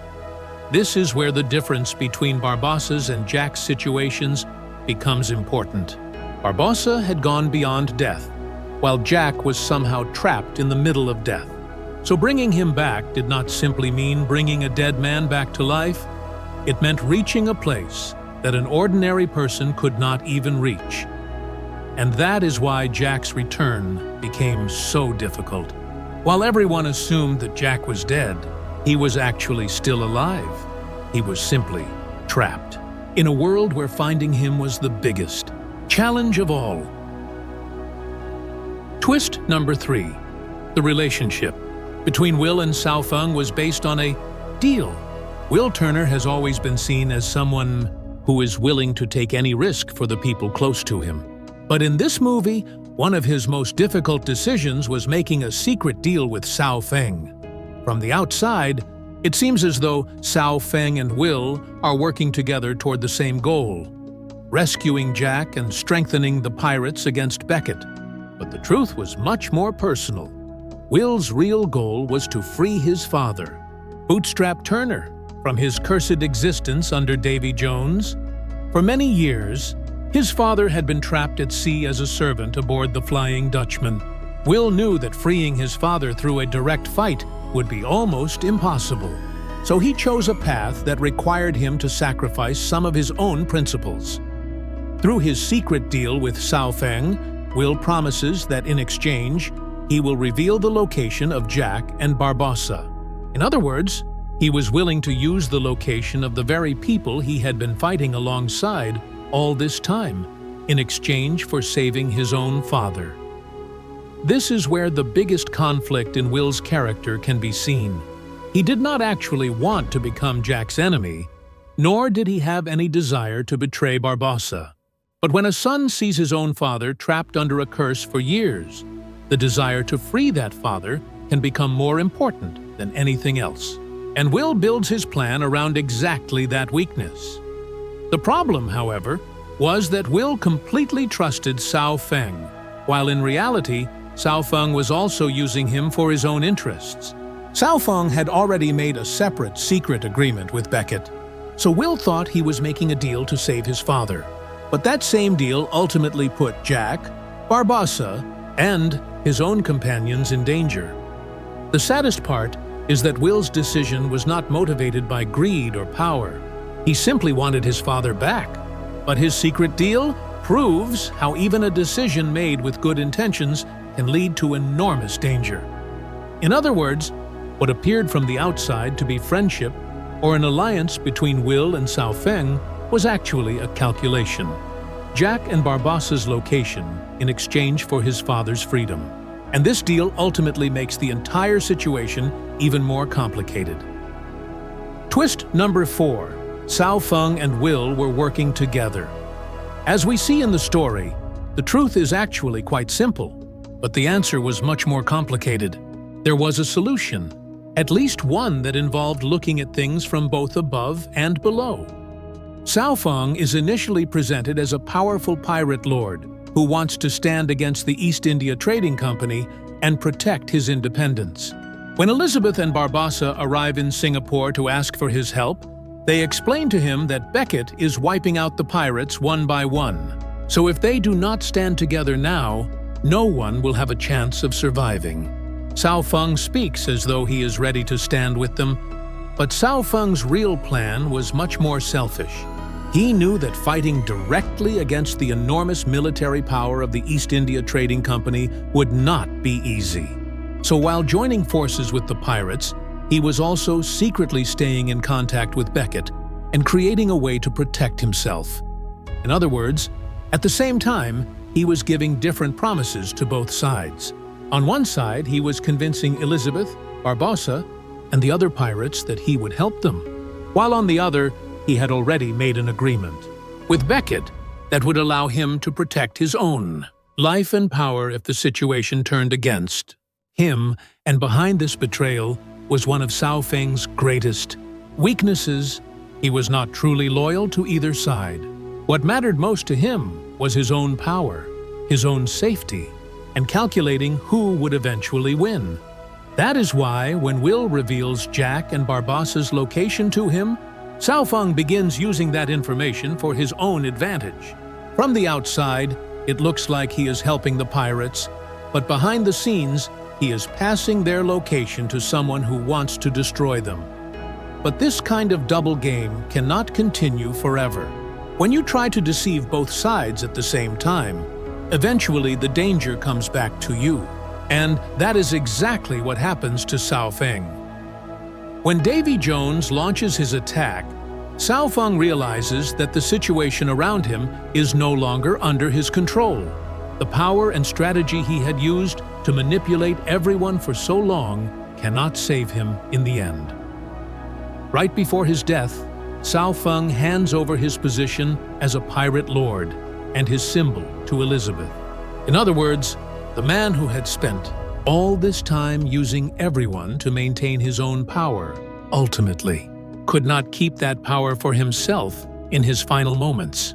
This is where the difference between Barbossa's and Jack's situations becomes important. Barbossa had gone beyond death, while Jack was somehow trapped in the middle of death. So bringing him back did not simply mean bringing a dead man back to life. It meant reaching a place that an ordinary person could not even reach. And that is why Jack's return became so difficult. While everyone assumed that Jack was dead, he was actually still alive. He was simply trapped in a world where finding him was the biggest challenge of all. Twist number 3. The relationship between Will and Sao Feng was based on a deal. Will Turner has always been seen as someone who is willing to take any risk for the people close to him. But in this movie, one of his most difficult decisions was making a secret deal with Sao Feng. From the outside, it seems as though Sao Feng and Will are working together toward the same goal, rescuing Jack and strengthening the pirates against Beckett. But the truth was much more personal. Will's real goal was to free his father, Bootstrap Turner, from his cursed existence under Davy Jones. For many years, his father had been trapped at sea as a servant aboard the Flying Dutchman. Will knew that freeing his father through a direct fight would be almost impossible. So he chose a path that required him to sacrifice some of his own principles. Through his secret deal with Sao Feng, Will promises that in exchange, he will reveal the location of Jack and Barbossa. In other words, he was willing to use the location of the very people he had been fighting alongside all this time, in exchange for saving his own father. This is where the biggest conflict in Will's character can be seen. He did not actually want to become Jack's enemy, nor did he have any desire to betray Barbossa. But when a son sees his own father trapped under a curse for years, the desire to free that father can become more important than anything else. And Will builds his plan around exactly that weakness. The problem, however, was that Will completely trusted Sao Feng, while in reality, Sao Feng was also using him for his own interests. Sao Feng had already made a separate secret agreement with Beckett, so Will thought he was making a deal to save his father. But that same deal ultimately put Jack, Barbossa, and his own companions in danger. The saddest part is that Will's decision was not motivated by greed or power. He simply wanted his father back. But his secret deal proves how even a decision made with good intentions can lead to enormous danger. In other words, what appeared from the outside to be friendship or an alliance between Will and Sao Feng was actually a calculation. Jack and Barbossa's location in exchange for his father's freedom. And this deal ultimately makes the entire situation even more complicated. Twist number 4. Cao Feng and Will were working together. As we see in the story, the truth is actually quite simple, but the answer was much more complicated. There was a solution, at least one that involved looking at things from both above and below. Cao Feng is initially presented as a powerful pirate lord who wants to stand against the East India Trading Company and protect his independence. When Elizabeth and Barbossa arrive in Singapore to ask for his help, they explain to him that Beckett is wiping out the pirates one by one. So if they do not stand together now, no one will have a chance of surviving. Cao Feng speaks as though he is ready to stand with them, but Cao Feng's real plan was much more selfish. He knew that fighting directly against the enormous military power of the East India Trading Company would not be easy. So while joining forces with the pirates, he was also secretly staying in contact with Beckett and creating a way to protect himself. In other words, at the same time, he was giving different promises to both sides. On one side, he was convincing Elizabeth, Barbossa, and the other pirates that he would help them, while on the other, he had already made an agreement with Beckett that would allow him to protect his own life and power if the situation turned against him, and behind this betrayal was one of Cao Feng's greatest weaknesses. He was not truly loyal to either side. What mattered most to him was his own power, his own safety, and calculating who would eventually win. That is why, when Will reveals Jack and Barbossa's location to him, Cao Feng begins using that information for his own advantage. From the outside, it looks like he is helping the pirates, but behind the scenes, he is passing their location to someone who wants to destroy them. But this kind of double game cannot continue forever. When you try to deceive both sides at the same time, eventually the danger comes back to you. And that is exactly what happens to Cao Feng. When Davy Jones launches his attack, Cao Feng realizes that the situation around him is no longer under his control. The power and strategy he had used to manipulate everyone for so long cannot save him in the end. Right before his death, Cao Feng hands over his position as a pirate lord and his symbol to Elizabeth. In other words, the man who had spent all this time using everyone to maintain his own power, ultimately, could not keep that power for himself in his final moments.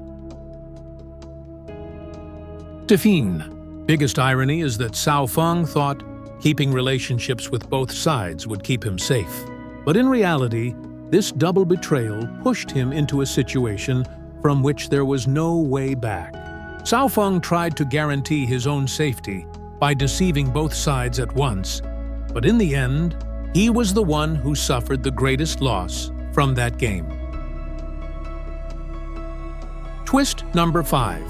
Define. Biggest irony is that Cao Feng thought keeping relationships with both sides would keep him safe. But in reality, this double betrayal pushed him into a situation from which there was no way back. Cao Feng tried to guarantee his own safety by deceiving both sides at once, but in the end, he was the one who suffered the greatest loss from that game. Twist number 5.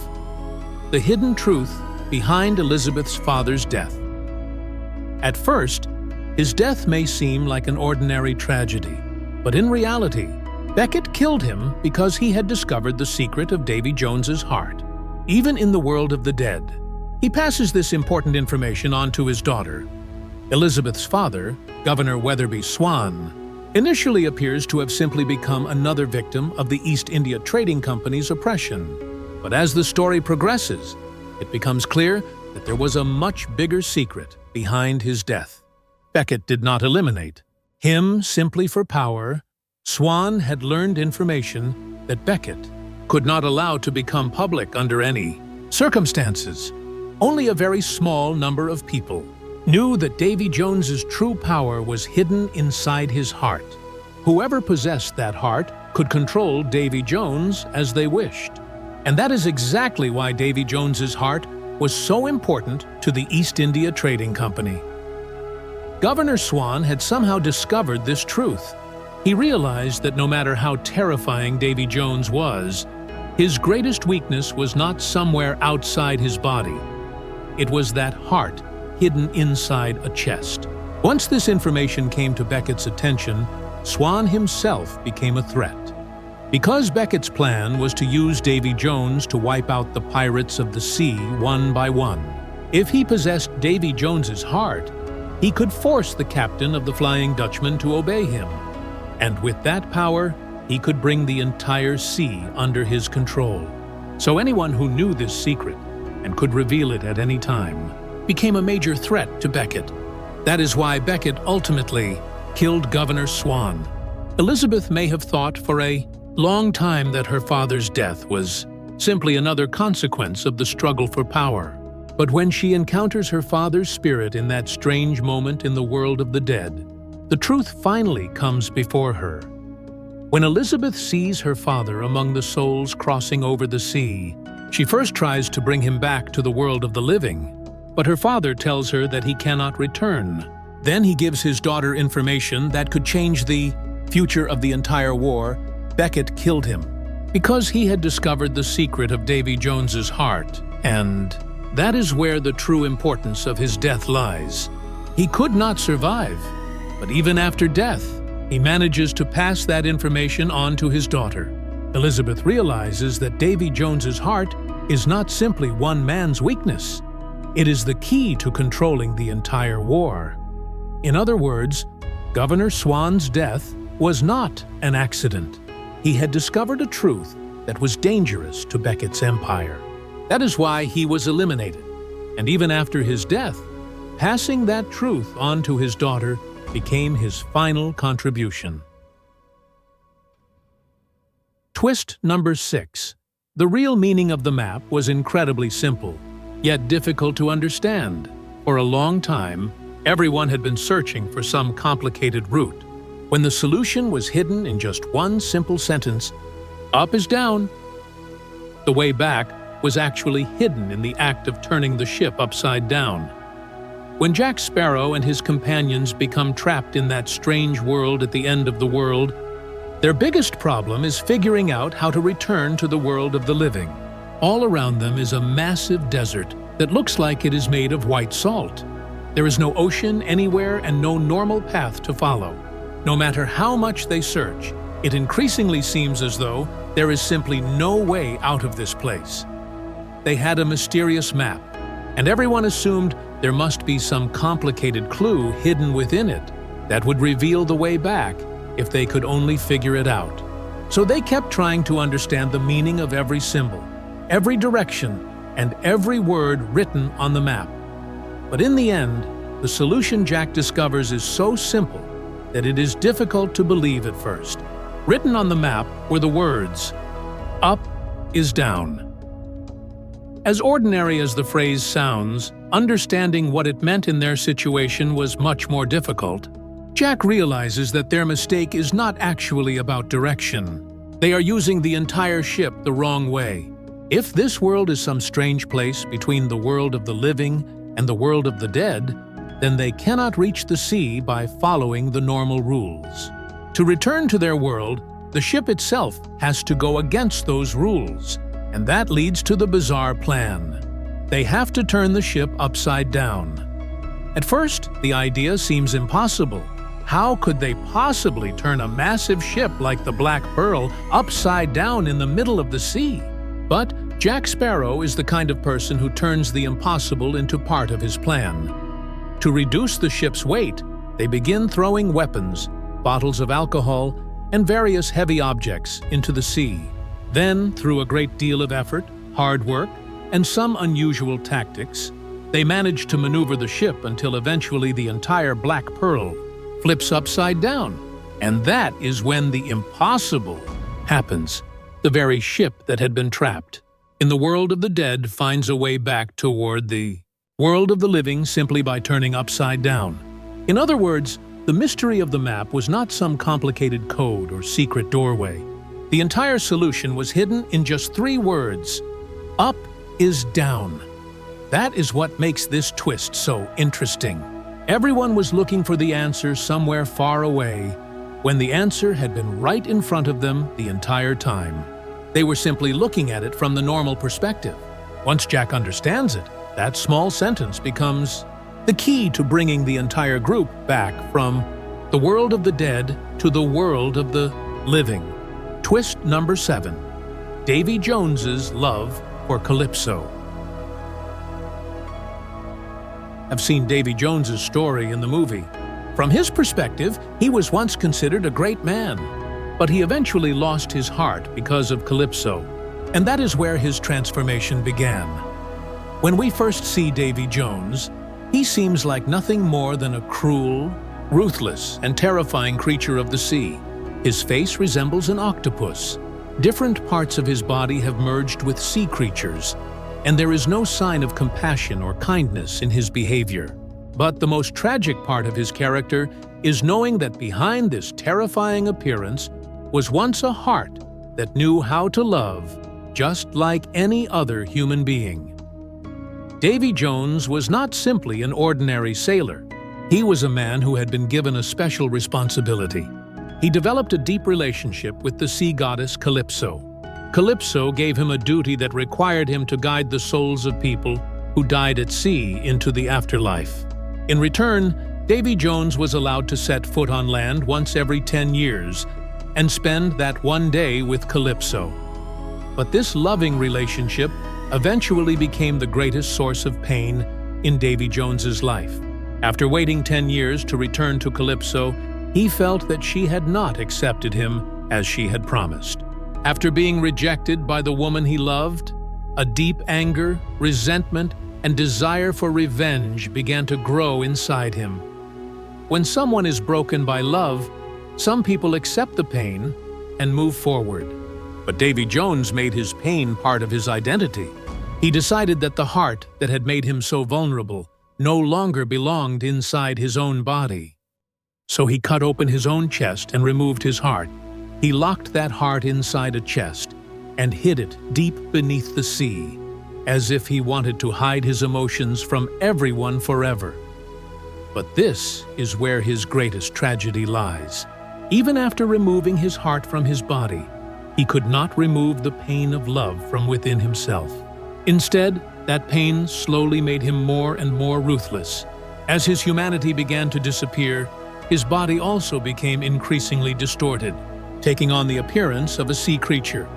The hidden truth behind Elizabeth's father's death. At first, his death may seem like an ordinary tragedy, but in reality, Beckett killed him because he had discovered the secret of Davy Jones's heart. Even in the world of the dead, he passes this important information on to his daughter. Elizabeth's father, Governor Weatherby Swann, initially appears to have simply become another victim of the East India Trading Company's oppression. But as the story progresses, it becomes clear that there was a much bigger secret behind his death. Beckett did not eliminate him simply for power. Swann had learned information that Beckett could not allow to become public under any circumstances. Only a very small number of people knew that Davy Jones's true power was hidden inside his heart. Whoever possessed that heart could control Davy Jones as they wished. And that is exactly why Davy Jones's heart was so important to the East India Trading Company. Governor Swann had somehow discovered this truth. He realized that no matter how terrifying Davy Jones was, his greatest weakness was not somewhere outside his body. It was that heart hidden inside a chest. Once this information came to Beckett's attention, Swann himself became a threat. Because Beckett's plan was to use Davy Jones to wipe out the pirates of the sea one by one, if he possessed Davy Jones's heart, he could force the captain of the Flying Dutchman to obey him. And with that power, he could bring the entire sea under his control. So anyone who knew this secret and could reveal it at any time became a major threat to Beckett. That is why Beckett ultimately killed Governor Swann. Elizabeth may have thought for a long time that her father's death was simply another consequence of the struggle for power. But when she encounters her father's spirit in that strange moment in the world of the dead, the truth finally comes before her. When Elizabeth sees her father among the souls crossing over the sea, she first tries to bring him back to the world of the living, but her father tells her that he cannot return. Then he gives his daughter information that could change the future of the entire war. Beckett killed him because he had discovered the secret of Davy Jones's heart, and that is where the true importance of his death lies. He could not survive, but even after death, he manages to pass that information on to his daughter. Elizabeth realizes that Davy Jones's heart is not simply one man's weakness. It is the key to controlling the entire war. In other words, Governor Swann's death was not an accident. He had discovered a truth that was dangerous to Beckett's empire. That is why he was eliminated. And even after his death, passing that truth on to his daughter became his final contribution. Twist number 6. The real meaning of the map was incredibly simple, yet difficult to understand. For a long time, everyone had been searching for some complicated route, when the solution was hidden in just one simple sentence: up is down. The way back was actually hidden in the act of turning the ship upside down. When Jack Sparrow and his companions become trapped in that strange world at the end of the world, their biggest problem is figuring out how to return to the world of the living. All around them is a massive desert that looks like it is made of white salt. There is no ocean anywhere and no normal path to follow. No matter how much they search, it increasingly seems as though there is simply no way out of this place. They had a mysterious map, and everyone assumed there must be some complicated clue hidden within it that would reveal the way back if they could only figure it out. So they kept trying to understand the meaning of every symbol, every direction, and every word written on the map. But in the end, the solution Jack discovers is so simple that it is difficult to believe at first. Written on the map were the words, "Up is down." As ordinary as the phrase sounds, understanding what it meant in their situation was much more difficult. Jack realizes that their mistake is not actually about direction. They are using the entire ship the wrong way. If this world is some strange place between the world of the living and the world of the dead, then they cannot reach the sea by following the normal rules. To return to their world, the ship itself has to go against those rules, and that leads to the bizarre plan. They have to turn the ship upside down. At first, the idea seems impossible. How could they possibly turn a massive ship like the Black Pearl upside down in the middle of the sea? But Jack Sparrow is the kind of person who turns the impossible into part of his plan. To reduce the ship's weight, they begin throwing weapons, bottles of alcohol, and various heavy objects into the sea. Then, through a great deal of effort, hard work, and some unusual tactics, they manage to maneuver the ship until eventually the entire Black Pearl flips upside down. And that is when the impossible happens. The very ship that had been trapped in the world of the dead finds a way back toward the world of the living simply by turning upside down. In other words, the mystery of the map was not some complicated code or secret doorway. The entire solution was hidden in just 3 words: up is down. That is what makes this twist so interesting. Everyone was looking for the answer somewhere far away, when the answer had been right in front of them the entire time. They were simply looking at it from the normal perspective. Once Jack understands it, that small sentence becomes the key to bringing the entire group back from the world of the dead to the world of the living. Twist number 7. Davy Jones's love for Calypso. I've seen Davy Jones's story in the movie. From his perspective, he was once considered a great man. But he eventually lost his heart because of Calypso, and that is where his transformation began. When we first see Davy Jones, he seems like nothing more than a cruel, ruthless, and terrifying creature of the sea. His face resembles an octopus. Different parts of his body have merged with sea creatures, and there is no sign of compassion or kindness in his behavior. But the most tragic part of his character is knowing that behind this terrifying appearance was once a heart that knew how to love, just like any other human being. Davy Jones was not simply an ordinary sailor. He was a man who had been given a special responsibility. He developed a deep relationship with the sea goddess Calypso. Calypso gave him a duty that required him to guide the souls of people who died at sea into the afterlife. In return, Davy Jones was allowed to set foot on land once every 10 years and spend that one day with Calypso. But this loving relationship eventually became the greatest source of pain in Davy Jones's life. After waiting 10 years to return to Calypso, he felt that she had not accepted him as she had promised. After being rejected by the woman he loved, a deep anger, resentment, and desire for revenge began to grow inside him. When someone is broken by love, some people accept the pain and move forward. But Davy Jones made his pain part of his identity. He decided that the heart that had made him so vulnerable no longer belonged inside his own body. So he cut open his own chest and removed his heart. He locked that heart inside a chest and hid it deep beneath the sea, as if he wanted to hide his emotions from everyone forever. But this is where his greatest tragedy lies. Even after removing his heart from his body, he could not remove the pain of love from within himself. Instead, that pain slowly made him more and more ruthless. As his humanity began to disappear, his body also became increasingly distorted, taking on the appearance of a sea creature.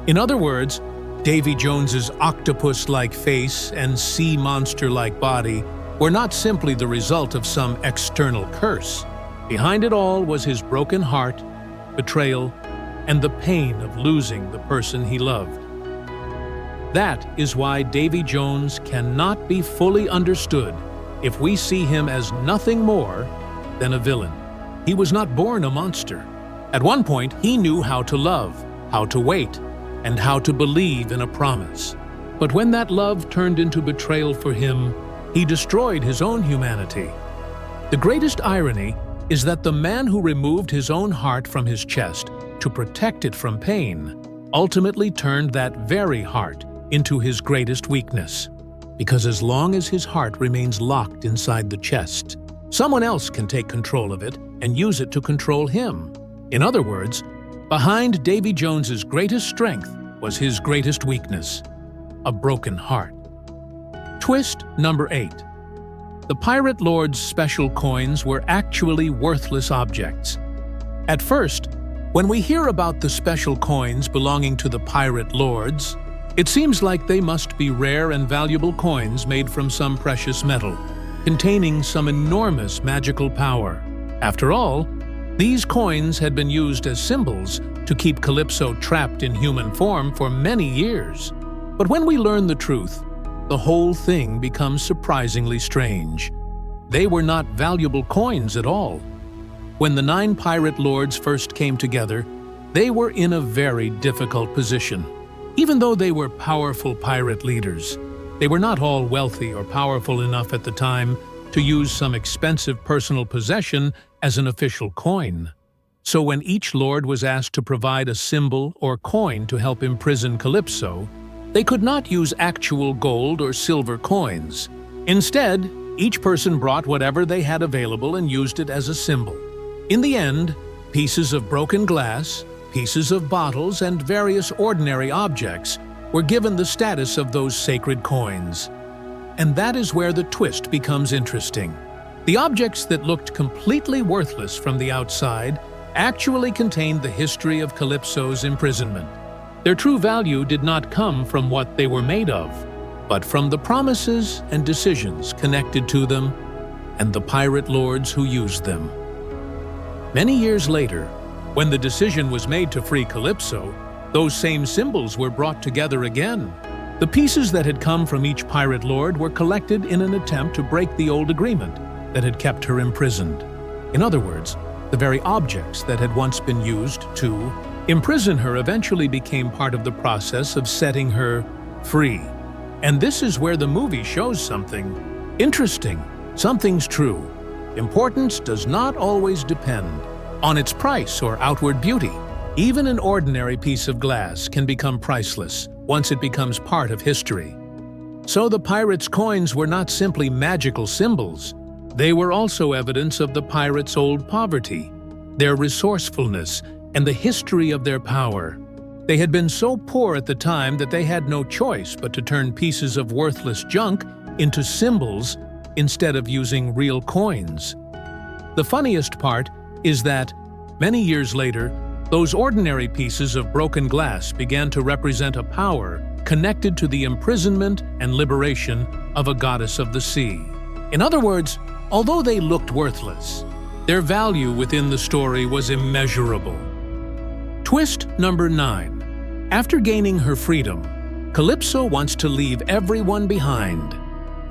In other words, Davy Jones's octopus-like face and sea monster-like body were not simply the result of some external curse. Behind it all was his broken heart, betrayal, and the pain of losing the person he loved. That is why Davy Jones cannot be fully understood if we see him as nothing more than a villain. He was not born a monster. At one point, he knew how to love, how to wait, and how to believe in a promise. But when that love turned into betrayal for him, he destroyed his own humanity. The greatest irony is that the man who removed his own heart from his chest to protect it from pain ultimately turned that very heart into his greatest weakness. Because as long as his heart remains locked inside the chest, someone else can take control of it and use it to control him. In other words, behind Davy Jones's greatest strength was his greatest weakness, a broken heart. Twist number 8. The Pirate Lord's special coins were actually worthless objects. At first, when we hear about the special coins belonging to the Pirate Lords, it seems like they must be rare and valuable coins made from some precious metal, containing some enormous magical power. After all, these coins had been used as symbols to keep Calypso trapped in human form for many years. But when we learn the truth, the whole thing becomes surprisingly strange. They were not valuable coins at all. When the 9 pirate lords first came together, they were in a very difficult position. Even though they were powerful pirate leaders, they were not all wealthy or powerful enough at the time to use some expensive personal possession as an official coin. So when each lord was asked to provide a symbol or coin to help imprison Calypso, they could not use actual gold or silver coins. Instead, each person brought whatever they had available and used it as a symbol. In the end, pieces of broken glass, pieces of bottles, and various ordinary objects were given the status of those sacred coins. And that is where the twist becomes interesting. The objects that looked completely worthless from the outside actually contained the history of Calypso's imprisonment. Their true value did not come from what they were made of, but from the promises and decisions connected to them and the pirate lords who used them. Many years later, When the decision was made to free Calypso, those same symbols were brought together again. The pieces that had come from each pirate lord were collected in an attempt to break the old agreement that had kept her imprisoned. In other words, the very objects that had once been used to imprison her eventually became part of the process of setting her free. And this is where the movie shows something interesting. Something's true. Importance does not always depend on its price or outward beauty. Even an ordinary piece of glass can become priceless once it becomes part of history. So the pirates' coins were not simply magical symbols. They were also evidence of the pirates' old poverty, their resourcefulness, and the history of their power. They had been so poor at the time that they had no choice but to turn pieces of worthless junk into symbols instead of using real coins. The funniest part is that, many years later, those ordinary pieces of broken glass began to represent a power connected to the imprisonment and liberation of a goddess of the sea. In other words, although they looked worthless, their value within the story was immeasurable. Twist number 9. After gaining her freedom, Calypso wants to leave everyone behind.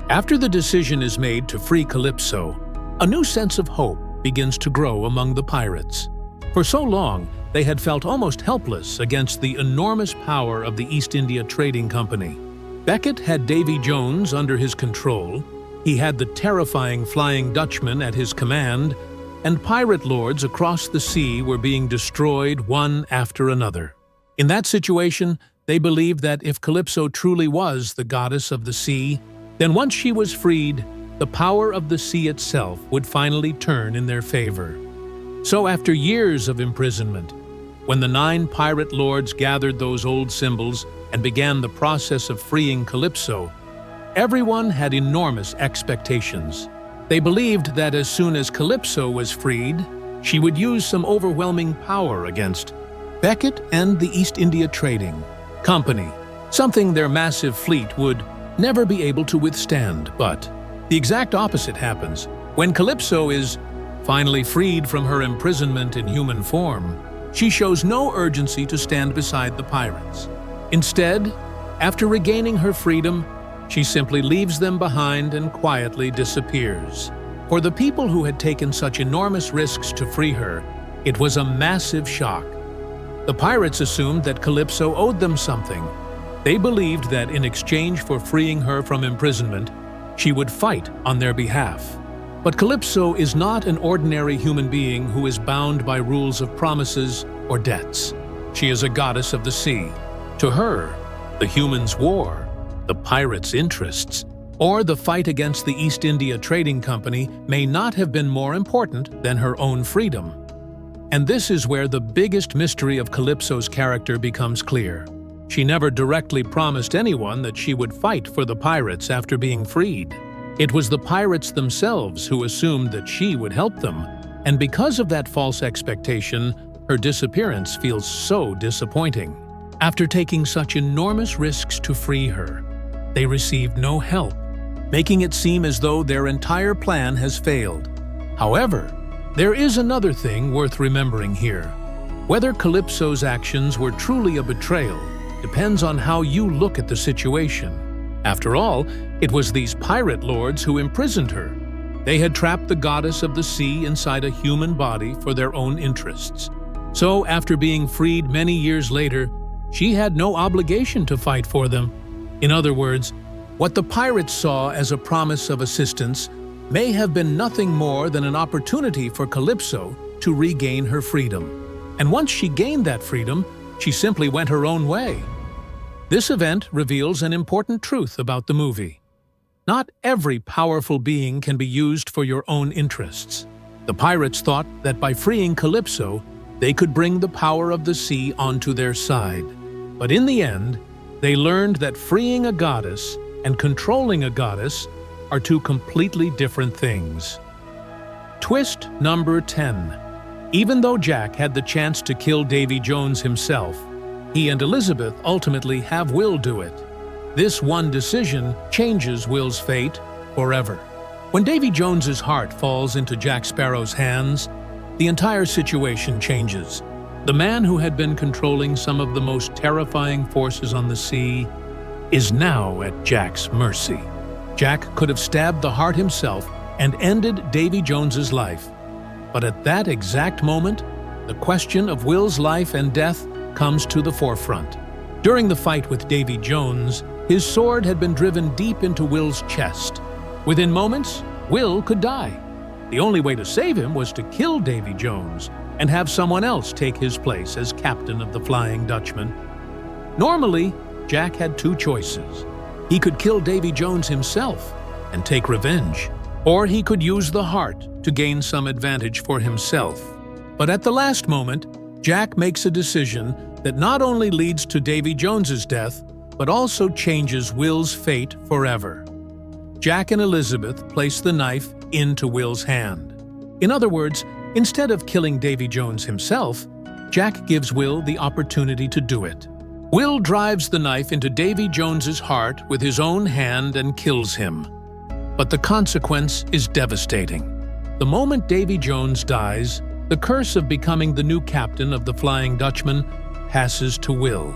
After the decision is made to free Calypso, a new sense of hope begins to grow among the pirates. For so long, they had felt almost helpless against the enormous power of the East India Trading Company. Beckett had Davy Jones under his control, he had the terrifying Flying Dutchman at his command, and pirate lords across the sea were being destroyed one after another. In that situation, they believed that if Calypso truly was the goddess of the sea, then once she was freed, the power of the sea itself would finally turn in their favor. So after years of imprisonment, when the 9 pirate lords gathered those old symbols and began the process of freeing Calypso, everyone had enormous expectations. They believed that as soon as Calypso was freed, she would use some overwhelming power against Beckett and the East India Trading Company, something their massive fleet would never be able to withstand. But the exact opposite happens. When Calypso is finally freed from her imprisonment in human form, she shows no urgency to stand beside the pirates. Instead, after regaining her freedom, she simply leaves them behind and quietly disappears. For the people who had taken such enormous risks to free her, it was a massive shock. The pirates assumed that Calypso owed them something. They believed that in exchange for freeing her from imprisonment, she would fight on their behalf. But Calypso is not an ordinary human being who is bound by rules of promises or debts. She is a goddess of the sea. To her, the humans' war, the pirates' interests, or the fight against the East India Trading Company may not have been more important than her own freedom. And this is where the biggest mystery of Calypso's character becomes clear. She never directly promised anyone that she would fight for the pirates after being freed. It was the pirates themselves who assumed that she would help them, and because of that false expectation, her disappearance feels so disappointing. After taking such enormous risks to free her, they received no help, making it seem as though their entire plan has failed. However, there is another thing worth remembering here. Whether Calypso's actions were truly a betrayal depends on how you look at the situation. After all, it was these pirate lords who imprisoned her. They had trapped the goddess of the sea inside a human body for their own interests. So, after being freed many years later, she had no obligation to fight for them. In other words, what the pirates saw as a promise of assistance may have been nothing more than an opportunity for Calypso to regain her freedom. And once she gained that freedom, she simply went her own way. This event reveals an important truth about the movie. Not every powerful being can be used for your own interests. The pirates thought that by freeing Calypso, they could bring the power of the sea onto their side. But in the end, they learned that freeing a goddess and controlling a goddess are two completely different things. Twist number 10. Even though Jack had the chance to kill Davy Jones himself, he and Elizabeth ultimately have Will do it. This one decision changes Will's fate forever. When Davy Jones's heart falls into Jack Sparrow's hands, the entire situation changes. The man who had been controlling some of the most terrifying forces on the sea is now at Jack's mercy. Jack could have stabbed the heart himself and ended Davy Jones's life. But at that exact moment, the question of Will's life and death comes to the forefront. During the fight with Davy Jones, his sword had been driven deep into Will's chest. Within moments, Will could die. The only way to save him was to kill Davy Jones and have someone else take his place as captain of the Flying Dutchman. Normally, Jack had two choices. He could kill Davy Jones himself and take revenge, or he could use the heart to gain some advantage for himself. But at the last moment, Jack makes a decision that not only leads to Davy Jones's death, but also changes Will's fate forever. Jack and Elizabeth place the knife into Will's hand. In other words, instead of killing Davy Jones himself, Jack gives Will the opportunity to do it. Will drives the knife into Davy Jones's heart with his own hand and kills him. But the consequence is devastating. The moment Davy Jones dies, the curse of becoming the new captain of the Flying Dutchman passes to Will.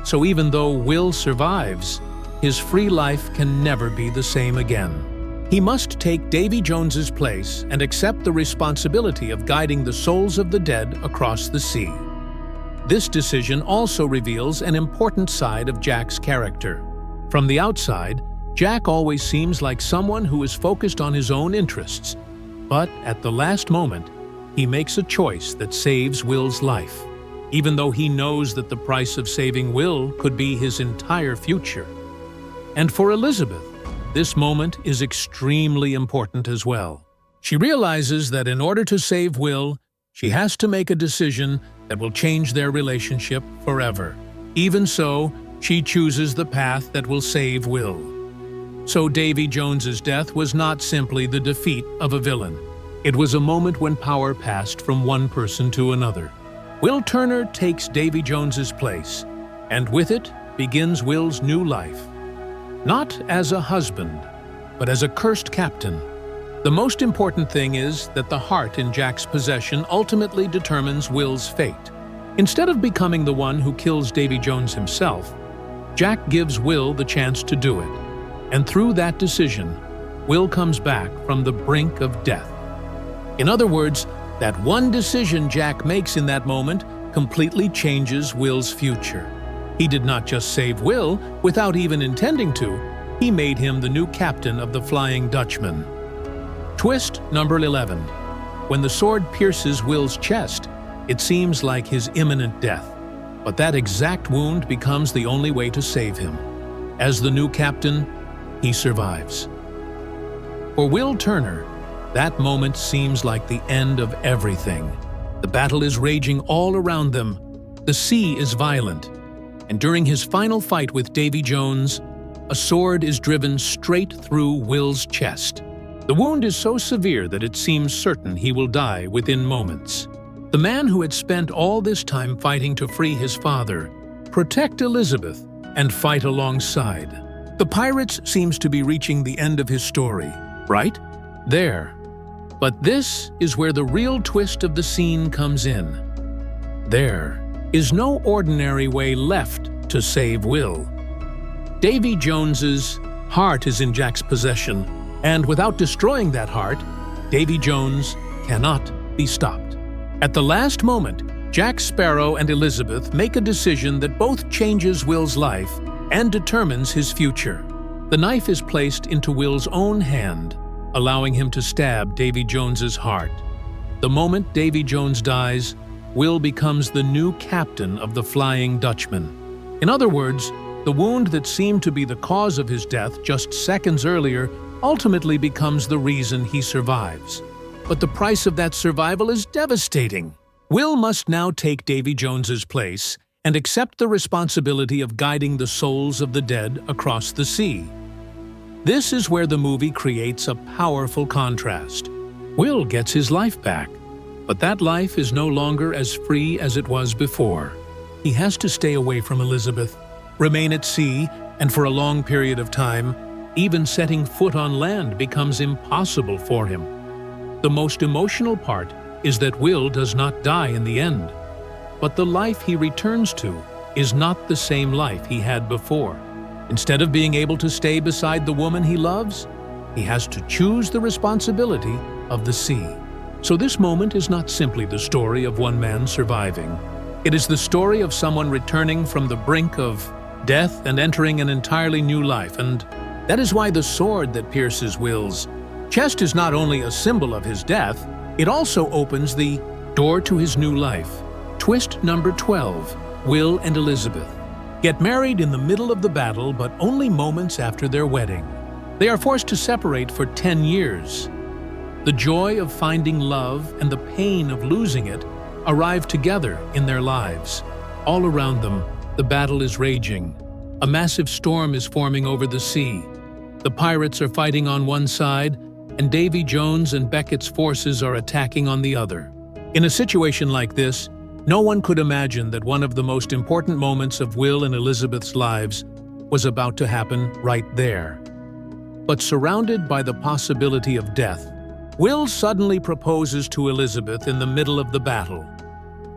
So even though Will survives, his free life can never be the same again. He must take Davy Jones's place and accept the responsibility of guiding the souls of the dead across the sea. This decision also reveals an important side of Jack's character. From the outside, Jack always seems like someone who is focused on his own interests. But at the last moment, he makes a choice that saves Will's life, even though he knows that the price of saving Will could be his entire future. And for Elizabeth, this moment is extremely important as well. She realizes that in order to save Will, she has to make a decision that will change their relationship forever. Even so, she chooses the path that will save Will. So Davy Jones's death was not simply the defeat of a villain. It was a moment when power passed from one person to another. Will Turner takes Davy Jones's place, and with it begins Will's new life. Not as a husband, but as a cursed captain. The most important thing is that the heart in Jack's possession ultimately determines Will's fate. Instead of becoming the one who kills Davy Jones himself, Jack gives Will the chance to do it. And through that decision, Will comes back from the brink of death. In other words, that one decision Jack makes in that moment completely changes Will's future. He did not just save Will without even intending to, he made him the new captain of the Flying Dutchman. Twist number 11. When the sword pierces Will's chest, it seems like his imminent death. But that exact wound becomes the only way to save him. As the new captain, he survives. For Will Turner, that moment seems like the end of everything. The battle is raging all around them. The sea is violent. And during his final fight with Davy Jones, a sword is driven straight through Will's chest. The wound is so severe that it seems certain he will die within moments. The man who had spent all this time fighting to free his father, protect Elizabeth, and fight alongside. The pirates seems to be reaching the end of his story, right? There. But this is where the real twist of the scene comes in. There is no ordinary way left to save Will. Davy Jones's heart is in Jack's possession, and without destroying that heart, Davy Jones cannot be stopped. At the last moment, Jack Sparrow and Elizabeth make a decision that both changes Will's life and determines his future. The knife is placed into Will's own hand, allowing him to stab Davy Jones's heart. The moment Davy Jones dies, Will becomes the new captain of the Flying Dutchman. In other words, the wound that seemed to be the cause of his death just seconds earlier ultimately becomes the reason he survives. But the price of that survival is devastating. Will must now take Davy Jones's place and accept the responsibility of guiding the souls of the dead across the sea. This is where the movie creates a powerful contrast. Will gets his life back, but that life is no longer as free as it was before. He has to stay away from Elizabeth, remain at sea, and for a long period of time, even setting foot on land becomes impossible for him. The most emotional part is that Will does not die in the end. But the life he returns to is not the same life he had before. Instead of being able to stay beside the woman he loves, he has to choose the responsibility of the sea. So this moment is not simply the story of one man surviving. It is the story of someone returning from the brink of death and entering an entirely new life, and that is why the sword that pierces Will's chest is not only a symbol of his death, it also opens the door to his new life. Twist number 12. Will and Elizabeth get married in the middle of the battle, but only moments after their wedding. They are forced to separate for 10 years. The joy of finding love and the pain of losing it arrive together in their lives. All around them, the battle is raging. A massive storm is forming over the sea. The pirates are fighting on one side, and Davy Jones and Beckett's forces are attacking on the other. In a situation like this, no one could imagine that one of the most important moments of Will and Elizabeth's lives was about to happen right there. But surrounded by the possibility of death, Will suddenly proposes to Elizabeth in the middle of the battle.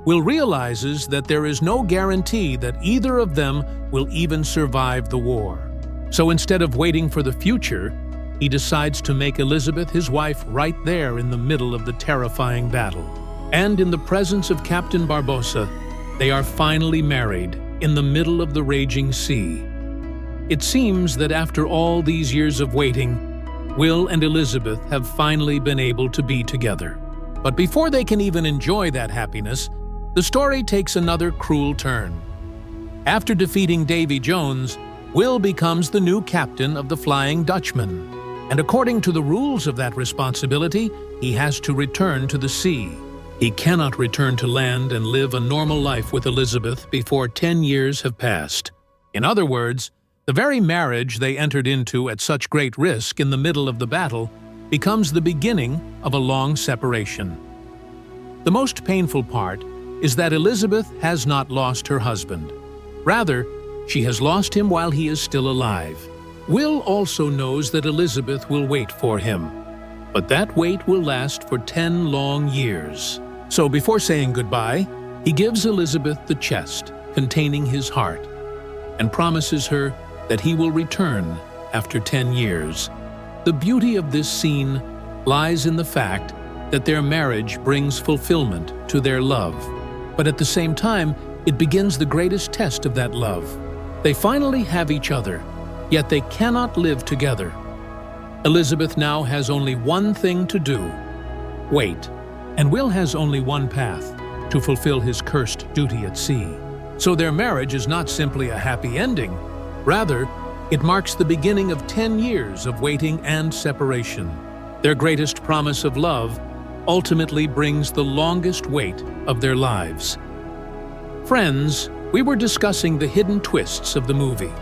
Will realizes that there is no guarantee that either of them will even survive the war. So instead of waiting for the future, he decides to make Elizabeth his wife right there in the middle of the terrifying battle. And in the presence of Captain Barbossa, they are finally married in the middle of the raging sea. It seems that after all these years of waiting, Will and Elizabeth have finally been able to be together. But before they can even enjoy that happiness, the story takes another cruel turn. After defeating Davy Jones, Will becomes the new captain of the Flying Dutchman. And according to the rules of that responsibility, he has to return to the sea. He cannot return to land and live a normal life with Elizabeth before 10 years have passed. In other words, the very marriage they entered into at such great risk in the middle of the battle becomes the beginning of a long separation. The most painful part is that Elizabeth has not lost her husband. Rather, she has lost him while he is still alive. Will also knows that Elizabeth will wait for him, but that wait will last for 10 long years. So before saying goodbye, he gives Elizabeth the chest containing his heart and promises her that he will return after 10 years. The beauty of this scene lies in the fact that their marriage brings fulfillment to their love, but at the same time, it begins the greatest test of that love. They finally have each other, yet they cannot live together. Elizabeth now has only one thing to do: wait. And Will has only one path: to fulfill his cursed duty at sea. So their marriage is not simply a happy ending. Rather, it marks the beginning of 10 years of waiting and separation. Their greatest promise of love ultimately brings the longest wait of their lives. Friends, we were discussing the hidden twists of the movie.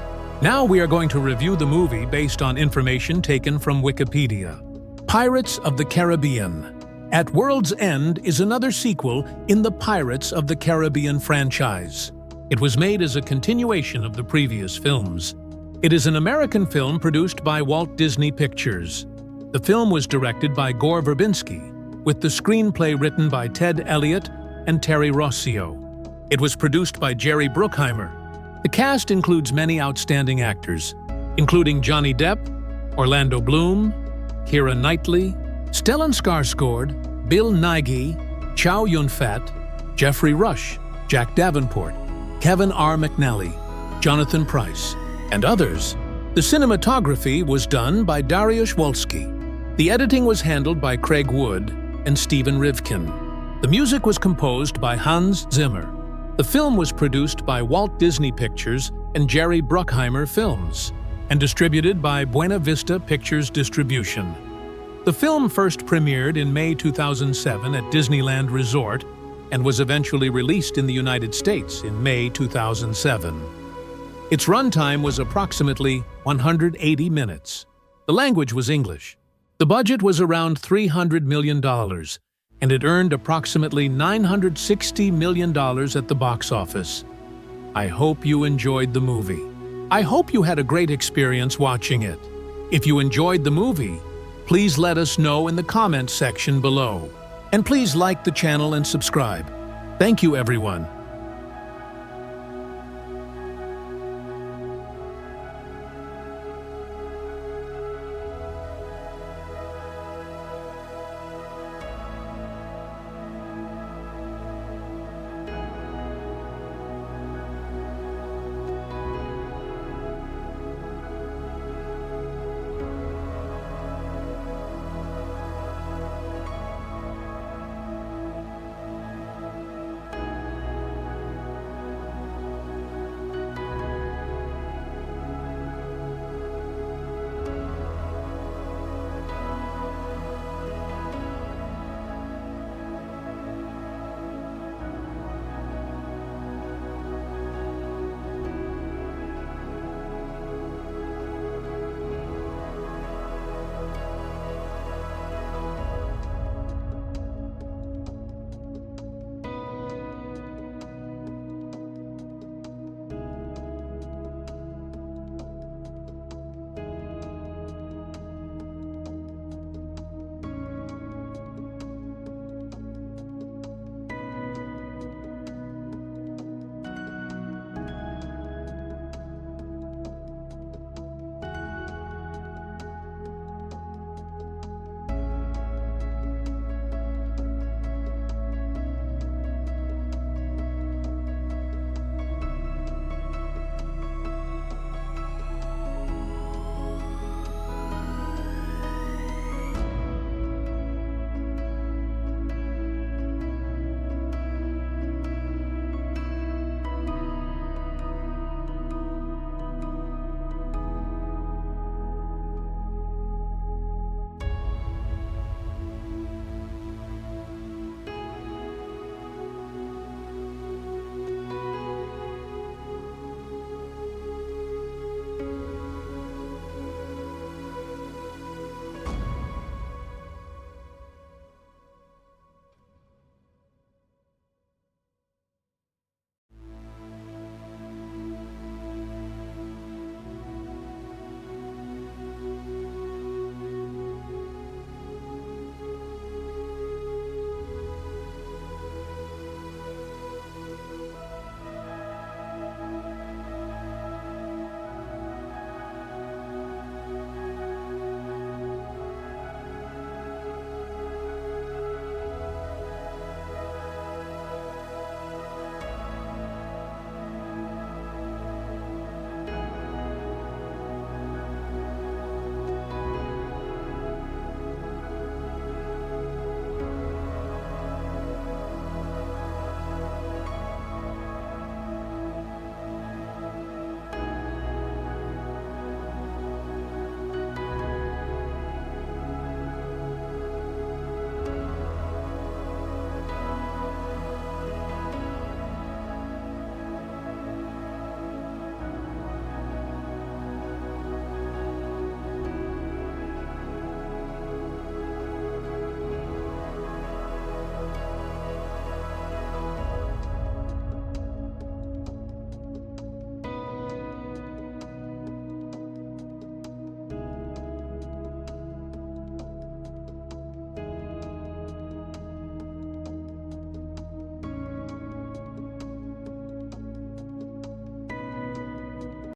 Now we are going to review the movie based on information taken from Wikipedia. Pirates of the Caribbean. At World's End is another sequel in the Pirates of the Caribbean franchise. It was made as a continuation of the previous films. It is an American film produced by Walt Disney Pictures. The film was directed by Gore Verbinski, with the screenplay written by Ted Elliott and Terry Rossio. It was produced by Jerry Bruckheimer. The cast includes many outstanding actors, including Johnny Depp, Orlando Bloom, Keira Knightley, Stellan Skarsgård, Bill Nighy, Chow Yun-fat, Jeffrey Rush, Jack Davenport, Kevin R. McNally, Jonathan Pryce, and others. The cinematography was done by Dariusz Wolski. The editing was handled by Craig Wood and Stephen Rivkin. The music was composed by Hans Zimmer. The film was produced by Walt Disney Pictures and Jerry Bruckheimer Films, and distributed by Buena Vista Pictures Distribution. The film first premiered in May 2007 at Disneyland Resort and was eventually released in the United States in May 2007. Its runtime was approximately 180 minutes. The language was English. The budget was around $300 million, and it earned approximately $960 million at the box office. I hope you enjoyed the movie. I hope you had a great experience watching it. If you enjoyed the movie, please let us know in the comments section below. And please like the channel and subscribe. Thank you, everyone.